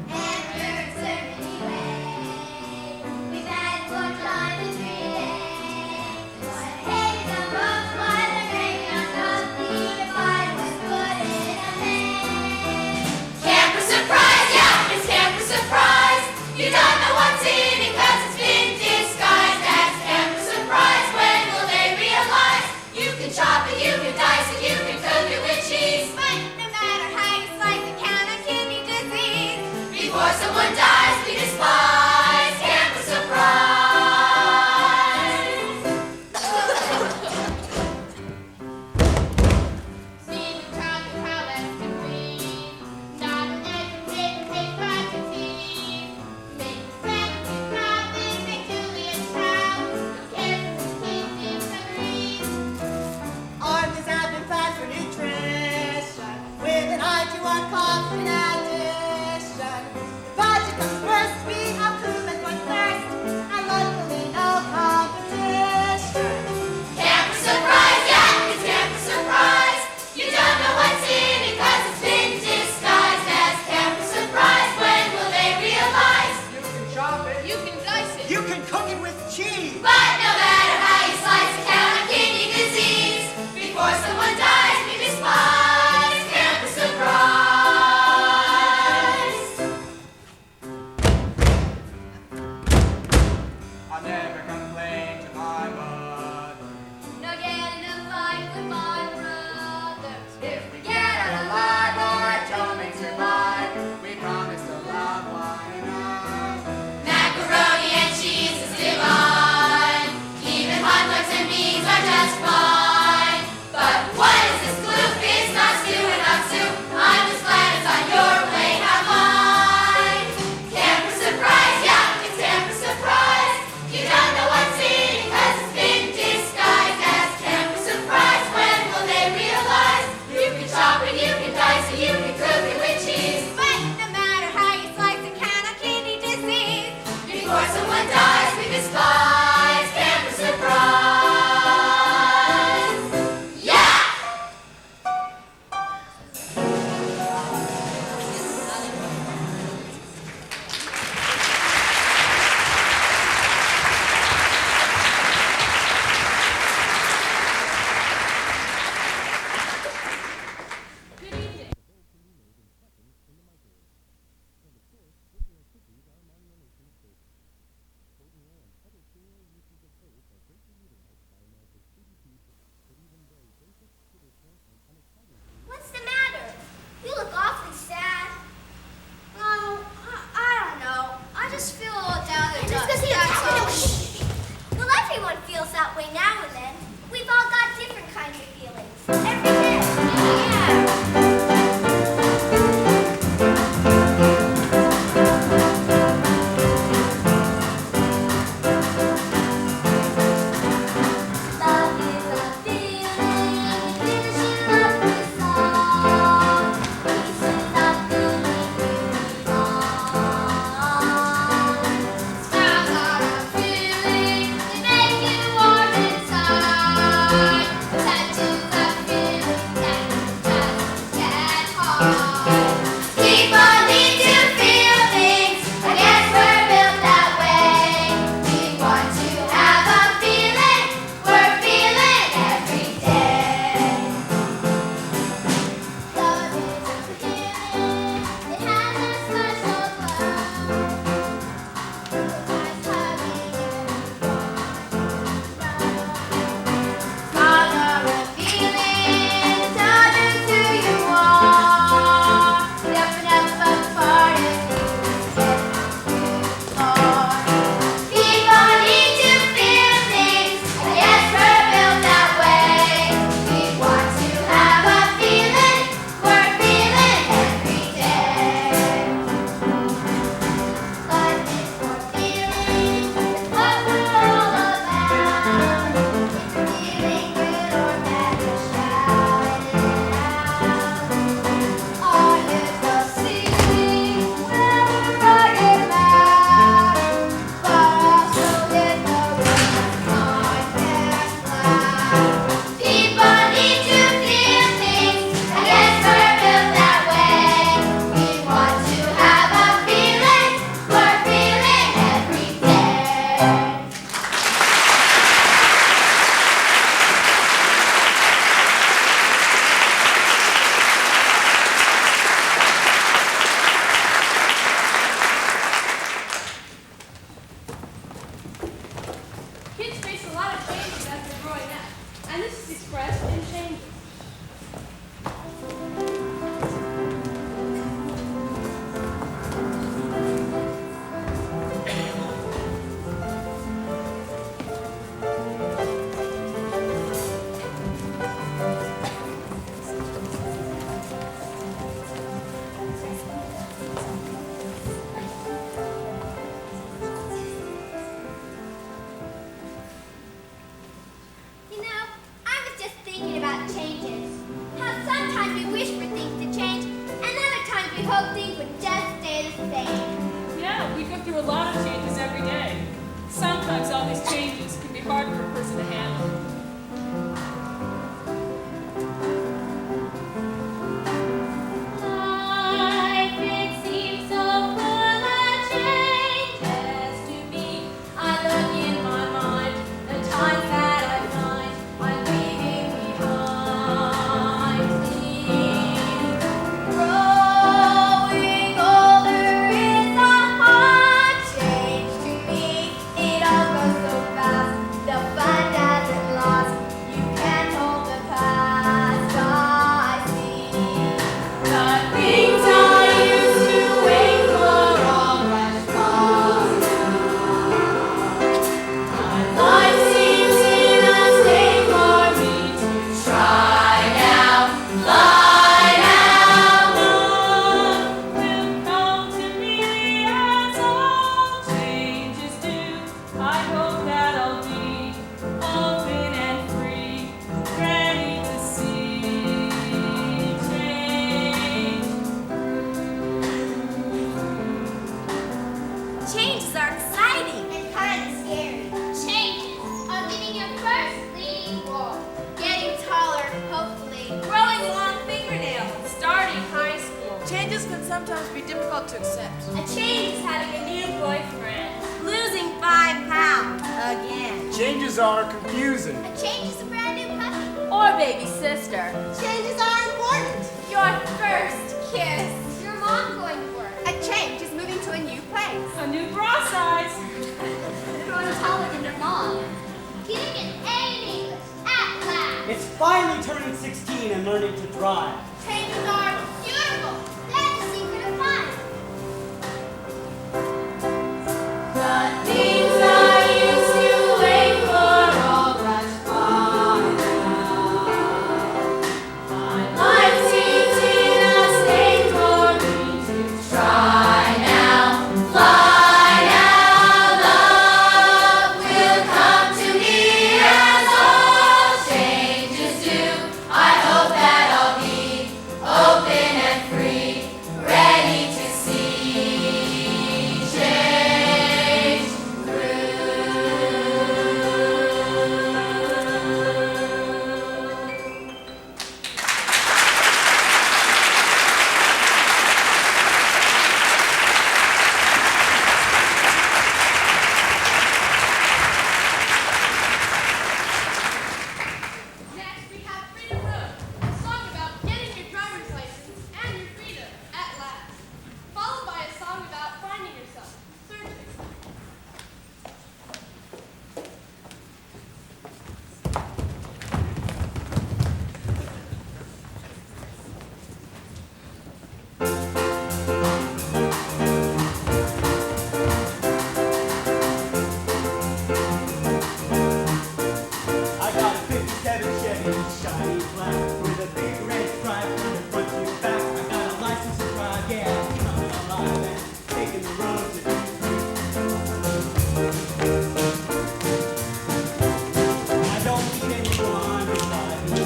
Hamburgers served anyway. We've had pork on the tree. One hated the roast, one the gravy on the beef. If I was put in a pan. Camper surprise, yeah, it's camper surprise. You don't know what's in it 'cause it's been disguised as camper surprise. When will they realize? You can chop it, you can dice it, you can cook it with cheese. But no matter how you slice it, count on kidney disease. Before someone dies, we despise camper surprise. See the crowd and how that's the breed. Not an egg and take back the teeth. Make friends with profit, make Julius proud. Who cares if the king thinks agrees? Armies have been planned for nutrition, with an eye to our cost in addition. The budget comes first, we have proven one first, and luckily no competition. Camper surprise, yeah, it's camper surprise. You don't know what's in it 'cause it's been disguised as camper surprise. When will they realize? You can chop it. You can dice it. You can cook it with cheese. But no matter how you slice it, count on kidney disease. Before someone dies, we despise camper surprise. I'll never complain to my mother. No getting a fight with my brothers. If we get out alive or don't make survive, we promise to love one another. Macaroni and cheese is divine. Even hot dogs and beans are just fine. But what is this gloop? It's not stew and not soup. I'm just glad it's on your plate, not mine. Camper surprise, yeah, it's camper surprise. You don't know what's in it 'cause it's been disguised as camper surprise. When will they realize? You can chop it, you can dice it, you can cook it with cheese. But no matter how you slice it, count on kidney disease. Before someone dies, we despise camper surprise. Yeah! What's the matter? You look awfully sad. Oh, I don't know. I just feel all down in the dust. That's all. Well, everyone feels that way now and then. We've all got different kinds of feelings. Every day. Yeah. Love is a feeling, finishing up this song. Peace is a feeling really long. Smiles are a feeling, they make it warm inside. Tattoos are feelings that you just can't hide. People need to feel things, I guess we're built that way. We want to have a feeling, we're feeling every day. Love is a feeling, it has a special glow. That's having everyone know. Smiles are a feeling, tell them who you are. we hoped things would just stay the same. Yeah, we go through a lot of changes every day. Sometimes all these changes can be hard for a person to handle. Life, it seems so full of changes to me. I look in my mind, the times that I find I'm leaving behind me. Growing older is a hard change to me. It all goes so fast, the fun doesn't last. You can't hold the past, I see. The things I used to wait for all rush past. My life seems in a state for me to try now, fly now. Love will come to me as all changes do. I hope that I'll be open and free, ready to see change. Changes are exciting and kind of scary. Changes are getting your first leading role, getting taller, hopefully, growing long fingernails, starting high school. Changes can sometimes be difficult to accept. A change is having a new boyfriend, losing 5 pounds again. Changes are confusing. A change is a brand new puppy. Or baby sister. Changes are important. Your first kiss. Your mom going to work. A change is moving to a new place. A new bra size. Growing taller than your mom. Getting an A in English at last. It's finally turning 16 and learning to drive. Changes are beautiful. That's the secret of fun. The things I used to wait for all rush by now. My life seems in a state for me to try now, fly now. Love will come to me as all changes do. I hope that I'll be open and free, ready to see change through. Next, we have Freedom Road, a song about getting your driver's license and your freedom at last. Followed by a song about finding yourself, searching. I got a 57 Chevy, shiny black, with a big red stripe from the front to back. I got a license to drive, yeah, I'm coming alive and taking the road to be free. I don't need anyone beside me.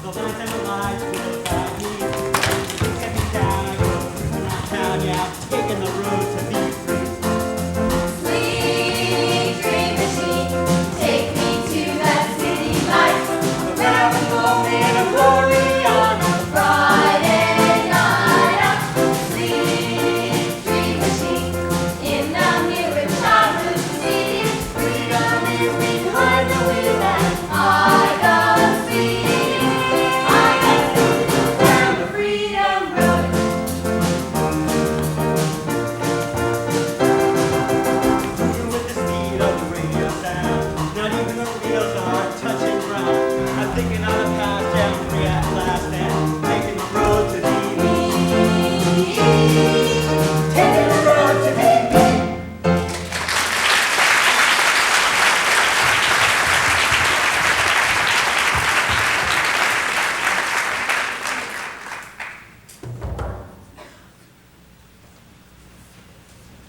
The lights and the lights will guide me. They get me down, I go around town, yeah, taking the road to be free. Sweet dream machine, take me to that city light. Around the moment of glory on a Friday night out. Sweet dream machine, in the mirror childhood city. Freedom is behind the wheel and I go speeding. I go speeding down the freedom road. Moving with the speed of the radio sound. Not even the wheels are touching ground. I'm thinking I'll pass down free at last and taking the road to be me. Taking the road to be me.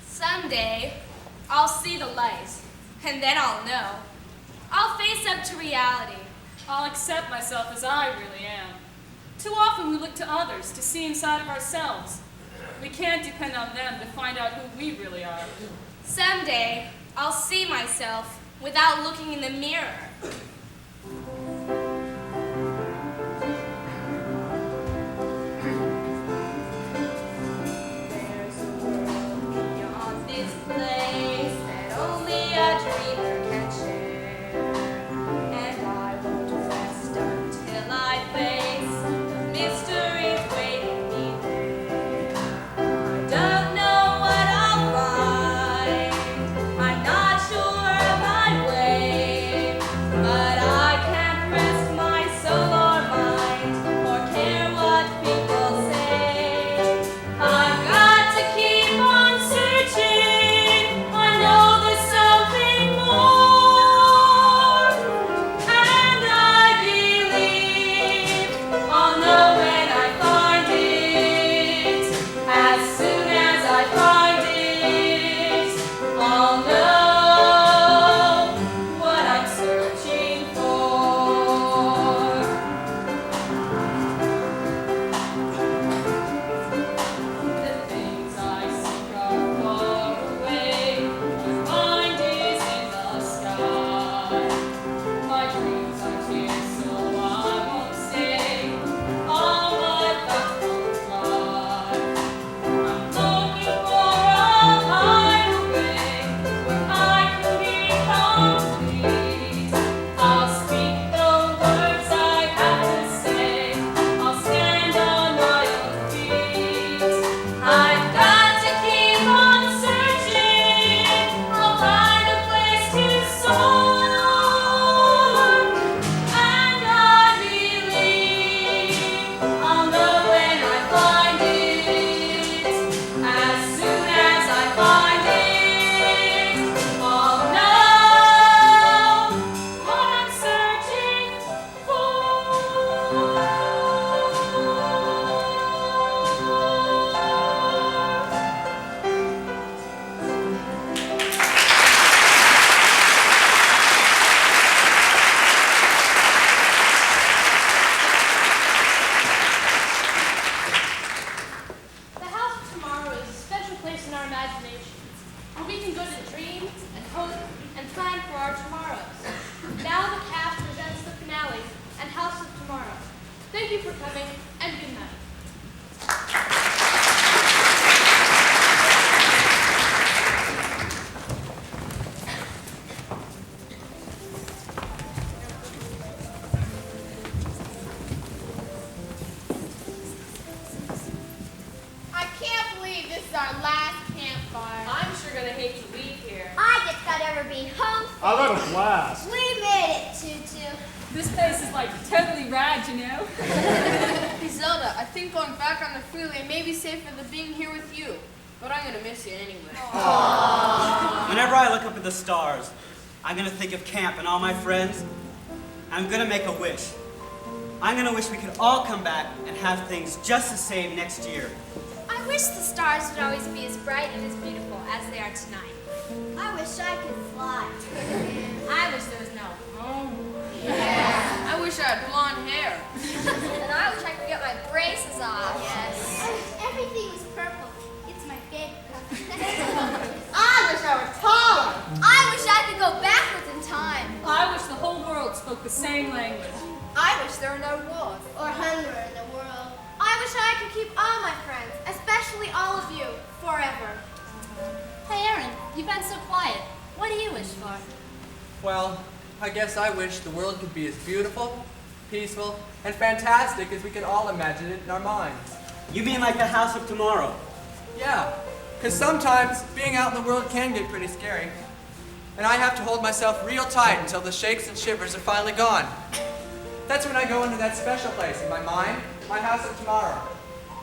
Someday, I'll see the lights, and then I'll know. I'll face up to reality. I'll accept myself as I really am. Too often we look to others to see inside of ourselves, We can't depend on them to find out who we really are. Someday, I'll see myself without looking in the mirror. There's a world beyond this place that only a dreamer can share. And I won't rest until I face the mysteries waiting me there. I don't know what I'll find. I'm not sure of my way. But I can't rest my soul or mind or care what people say. I've got to keep on searching. I know there's something more. And I believe I'll know when I find it. As soon as I find it, I'll know what I'm searching for. The things I seek are far away. My mind is in the sky. My dreams are here, so I won't stay. All my thoughts will fly. I'm looking for a hideaway where I can be complete. I'll speak the words I have to say. I'll stand on my own feet. I've got to keep on searching. I'll find a place to soar. And I believe I'll know when I find it. As soon as I find it, I'll know what I'm searching for. The house of tomorrow is a special place in our imaginations, where we can go to dream and hope and plan for our tomorrows. Now the cast presents the finale and House of Tomorrow. Thank you for coming, and good night. I can't believe this is our last campfire. I'm sure gonna hate to leave here. I just got over being home. I let it blast. We made it, Tutu. This place is like totally rad, you know? Zelda, I think going back on the freeway may be safer than being here with you. But I'm gonna miss you anyway. Whenever I look up at the stars, I'm gonna think of camp and all my friends. I'm gonna make a wish. I'm gonna wish we could all come back and have things just the same next year. I wish the stars would always be as bright and as beautiful as they are tonight. I wish I could fly. I wish there was no home. I wish I had blonde hair. And I wish I could get my braces off. Yes. I wish everything was purple. It's my favorite color. I wish I were taller. I wish I could go backwards in time. I wish the whole world spoke the same language. I wish there were no wars. Or hunger in the world. I wish I could keep all my friends, especially all of you, forever. Hey, Aaron, you've been so quiet. What do you wish for? Well, I guess I wish the world could be as beautiful, peaceful, and fantastic as we can all imagine it in our minds. You mean like the house of tomorrow? Yeah, because sometimes being out in the world can get pretty scary. And I have to hold myself real tight until the shakes and shivers are finally gone. That's when I go into that special place in my mind, my house of tomorrow.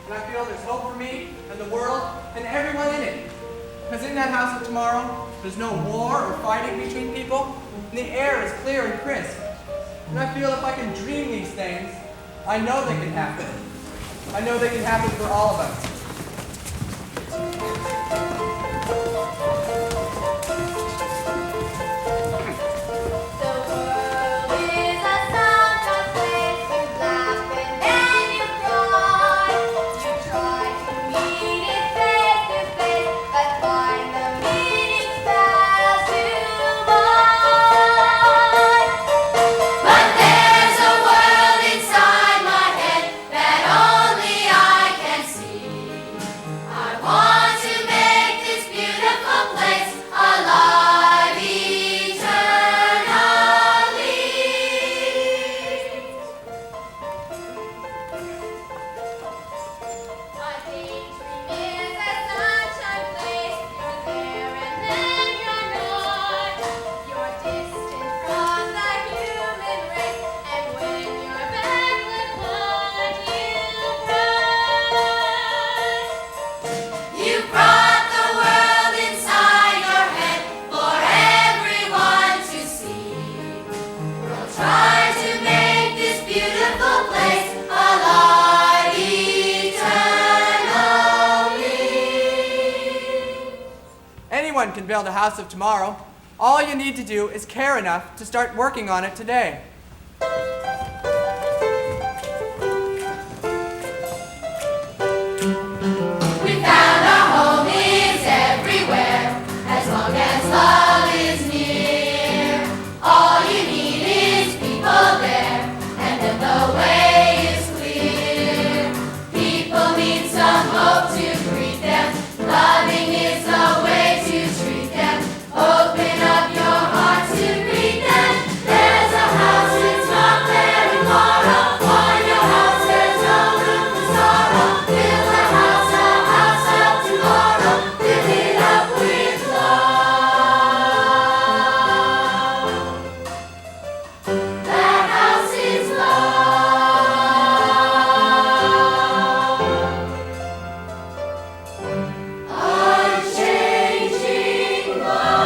And I feel there's hope for me and the world and everyone in it. Because in that house of tomorrow, there's no war or fighting between people, and the air is clear and crisp. And I feel if I can dream these things, I know they can happen. I know they can happen for all of us. The world is a sometimes place you laugh and then you cry. You try to meet it one can build a house of tomorrow. All you need to do is care enough to start working on it today. We found our home is everywhere, as long as love is near. All you need is people there, and then the way is clear. People need some hope to greet them. Loving is the way to treat them. Open up your heart to greet them. There's a house, it's not there tomorrow. On your house, there's no room for sorrow. Build a house of tomorrow. Fill it up with love. That house is love. Unchanging love.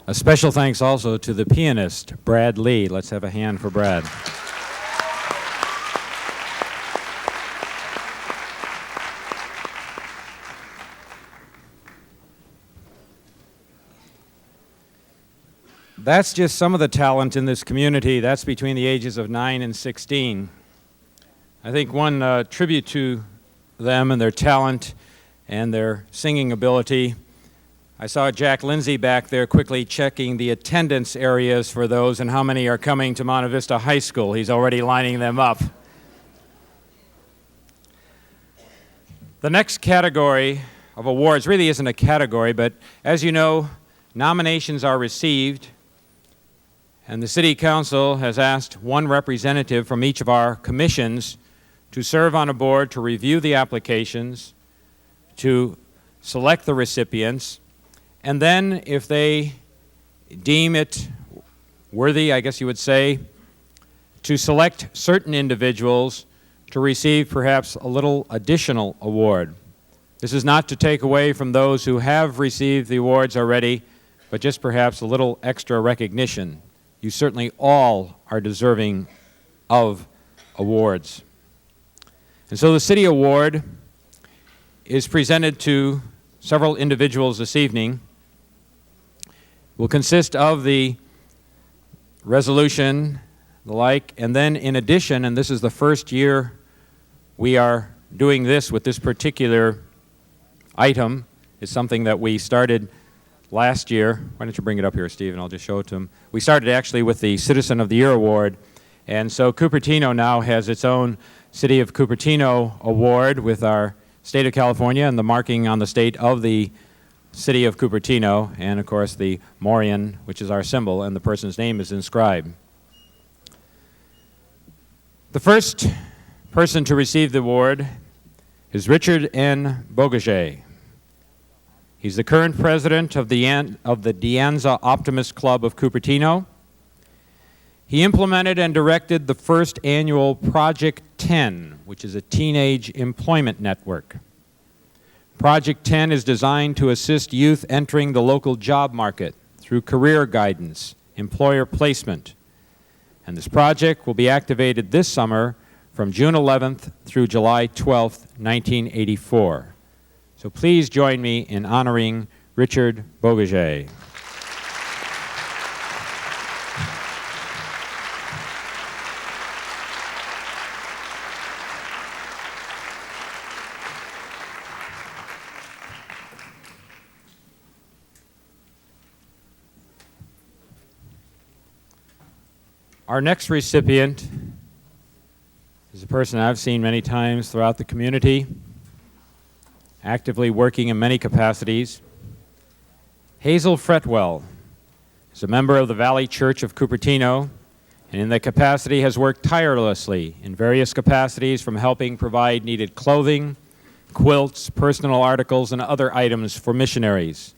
A special thanks also to the pianist, Brad Lee. Let's have a hand for Brad. That's just some of the talent in this community. That's between the ages of 9 and 16. I think one tribute to them and their talent and their singing ability. I saw Jack Lindsay back there quickly checking the attendance areas for those and how many are coming to Monte Vista High School. He's already lining them up. The next category of awards really isn't a category, but as you know, nominations are received, and the City Council has asked one representative from each of our commissions to serve on a board to review the applications, to select the recipients, and then if they deem it worthy, I guess you would say, to select certain individuals to receive perhaps a little additional award. This is not to take away from those who have received the awards already, but just perhaps a little extra recognition. You certainly all are deserving of awards. And so the City Award is presented to several individuals this evening. Will consist of the resolution, the like, and then in addition, and this is the first year we are doing this with this particular item. It's something that we started last year. Why don't you bring it up here, Steve, and I'll just show it to him. We started actually with the Citizen of the Year Award, and so Cupertino now has its own City of Cupertino Award with our state of California and the marking on the state of the City of Cupertino, and of course the morion, which is our symbol, and the person's name is inscribed. The first person to receive the award is Richard N. Bogoger. He's the current president of the Dianza Optimist Club of Cupertino. He implemented and directed the first annual Project 10, which is a teenage employment network. Project 10 is designed to assist youth entering the local job market through career guidance, employer placement. And this project will be activated this summer from June 11th through July 12th, 1984. So please join me in honoring Richard Bogoger. Our next recipient is a person I've seen many times throughout the community, actively working in many capacities. Hazel Fretwell is a member of the Valley Church of Cupertino, and in that capacity has worked tirelessly in various capacities, from helping provide needed clothing quilts, personal articles, and other items for missionaries.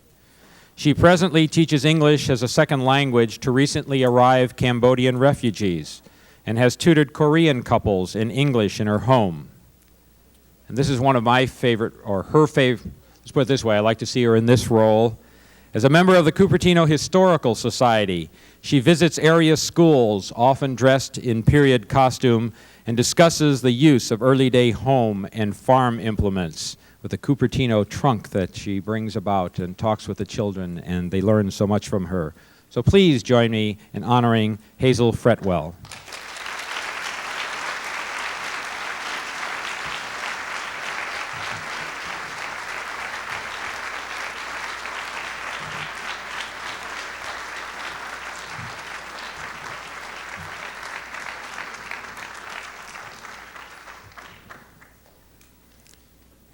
She presently teaches English as a second language to recently arrived Cambodian refugees and has tutored Korean couples in English in her home. And this is one of my favorite, or her favorite, let's put it this way, I like to see her in this role. As a member of the Cupertino Historical Society, she visits area schools, often dressed in period costume, and discusses the use of early-day home and farm implements with a Cupertino trunk that she brings about and talks with the children, and they learn so much from her. So please join me in honoring Hazel Fretwell.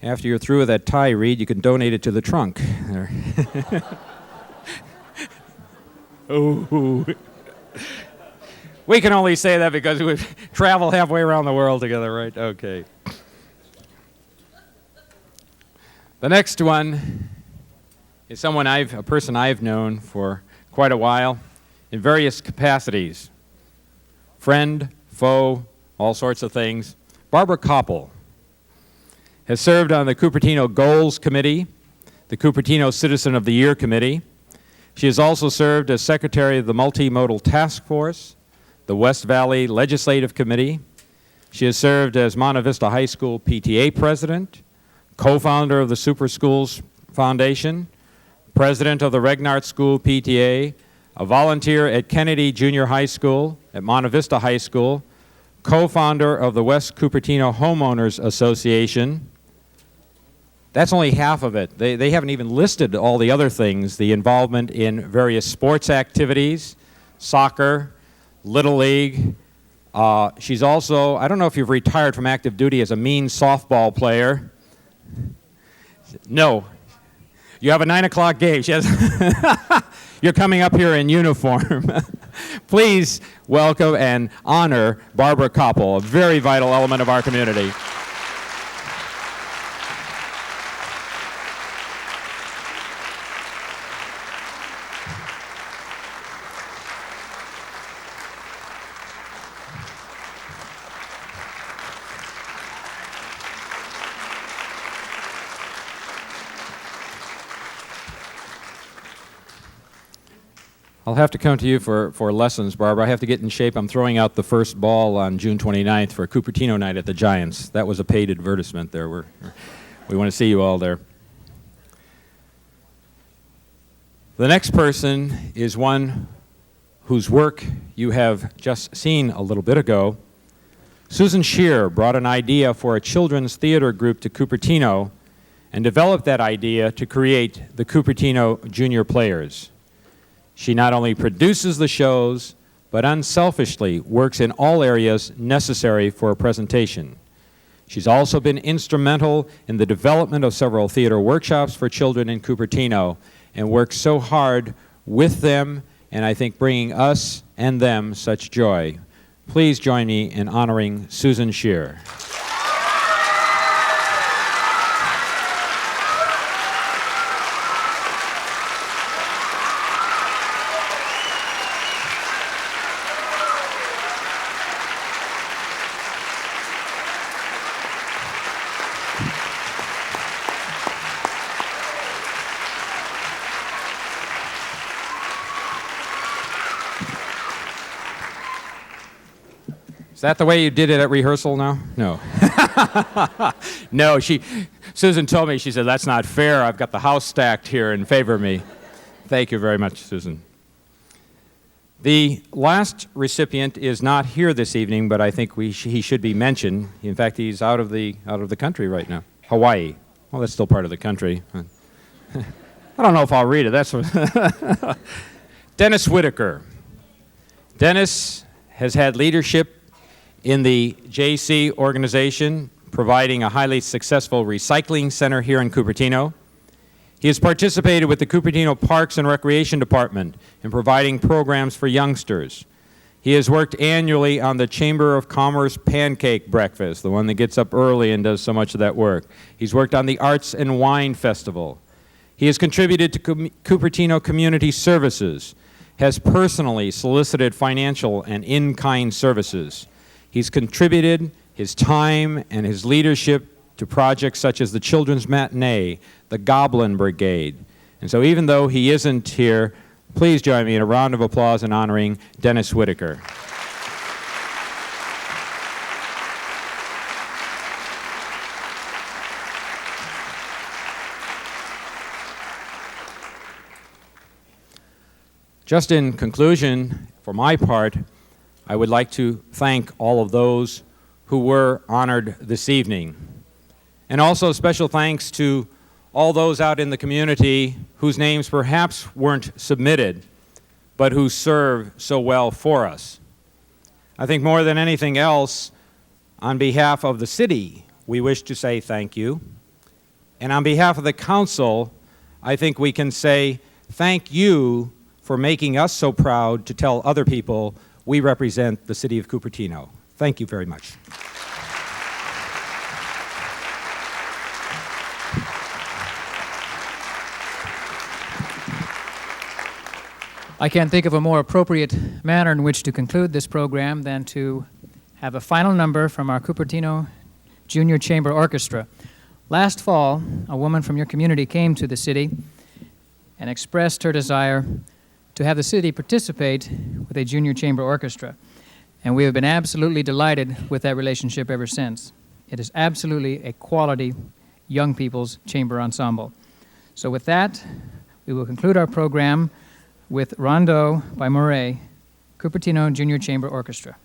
After you're through with that tie, Reed, you can donate it to the trunk. There. Ooh. We can only say that because we travel halfway around the world together, right? Okay. The next one is a person I've known for quite a while in various capacities. Friend, foe, all sorts of things. Barbara Koppel has served on the Cupertino Goals Committee, the Cupertino Citizen of the Year Committee. She has also served as Secretary of the Multimodal Task Force, the West Valley Legislative Committee. She has served as Monte Vista High School PTA President, co-founder of the Super Schools Foundation, President of the Regnart School PTA, a volunteer at Kennedy Junior High School, at Monte Vista High School, co-founder of the West Cupertino Homeowners Association. That's only half of it. They haven't even listed all the other things, the involvement in various sports activities, soccer, Little League. She's also, I don't know if you've retired from active duty as a mean softball player. No. You have a 9 o'clock game. She has You're coming up here in uniform. Please welcome and honor Barbara Koppel, a very vital element of our community. I'll have to come to you for lessons, Barbara. I have to get in shape. I'm throwing out the first ball on June 29th for Cupertino Night at the Giants. That was a paid advertisement there. We want to see you all there. The next person is one whose work you have just seen a little bit ago. Susan Shear brought an idea for a children's theater group to Cupertino and developed that idea to create the Cupertino Junior Players. She not only produces the shows, but unselfishly works in all areas necessary for a presentation. She's also been instrumental in the development of several theater workshops for children in Cupertino and works so hard with them and I think bringing us and them such joy. Please join me in honoring Susan Shear. Is that the way you did it at rehearsal now? No. No, Susan told me, she said, that's not fair. I've got the house stacked here in favor of me. Thank you very much, Susan. The last recipient is not here this evening, but I think he should be mentioned. In fact, he's out of the country right now. Hawaii. Well, that's still part of the country. I don't know if I'll read it. That's what Dennis Whittaker. Dennis has had leadership in the JC organization, providing a highly successful recycling center here in Cupertino. He has participated with the Cupertino Parks and Recreation Department in providing programs for youngsters. He has worked annually on the Chamber of Commerce Pancake Breakfast, the one that gets up early and does so much of that work. He's worked on the Arts and Wine Festival. He has contributed to Cupertino Community Services, has personally solicited financial and in-kind services. He's contributed his time and his leadership to projects such as the Children's Matinee, the Goblin Brigade. And so even though he isn't here, please join me in a round of applause in honoring Dennis Whittaker. Just in conclusion, for my part, I would like to thank all of those who were honored this evening. And also special thanks to all those out in the community whose names perhaps weren't submitted, but who serve so well for us. I think more than anything else, on behalf of the city, we wish to say thank you. And on behalf of the council, I think we can say thank you for making us so proud to tell other people we represent the city of Cupertino. Thank you very much. I can't think of a more appropriate manner in which to conclude this program than to have a final number from our Cupertino Junior Chamber Orchestra. Last fall, a woman from your community came to the city and expressed her desire to have the city participate with a junior chamber orchestra. And we have been absolutely delighted with that relationship ever since. It is absolutely a quality young people's chamber ensemble. So with that, we will conclude our program with Rondeau by Murray, Cupertino Junior Chamber Orchestra.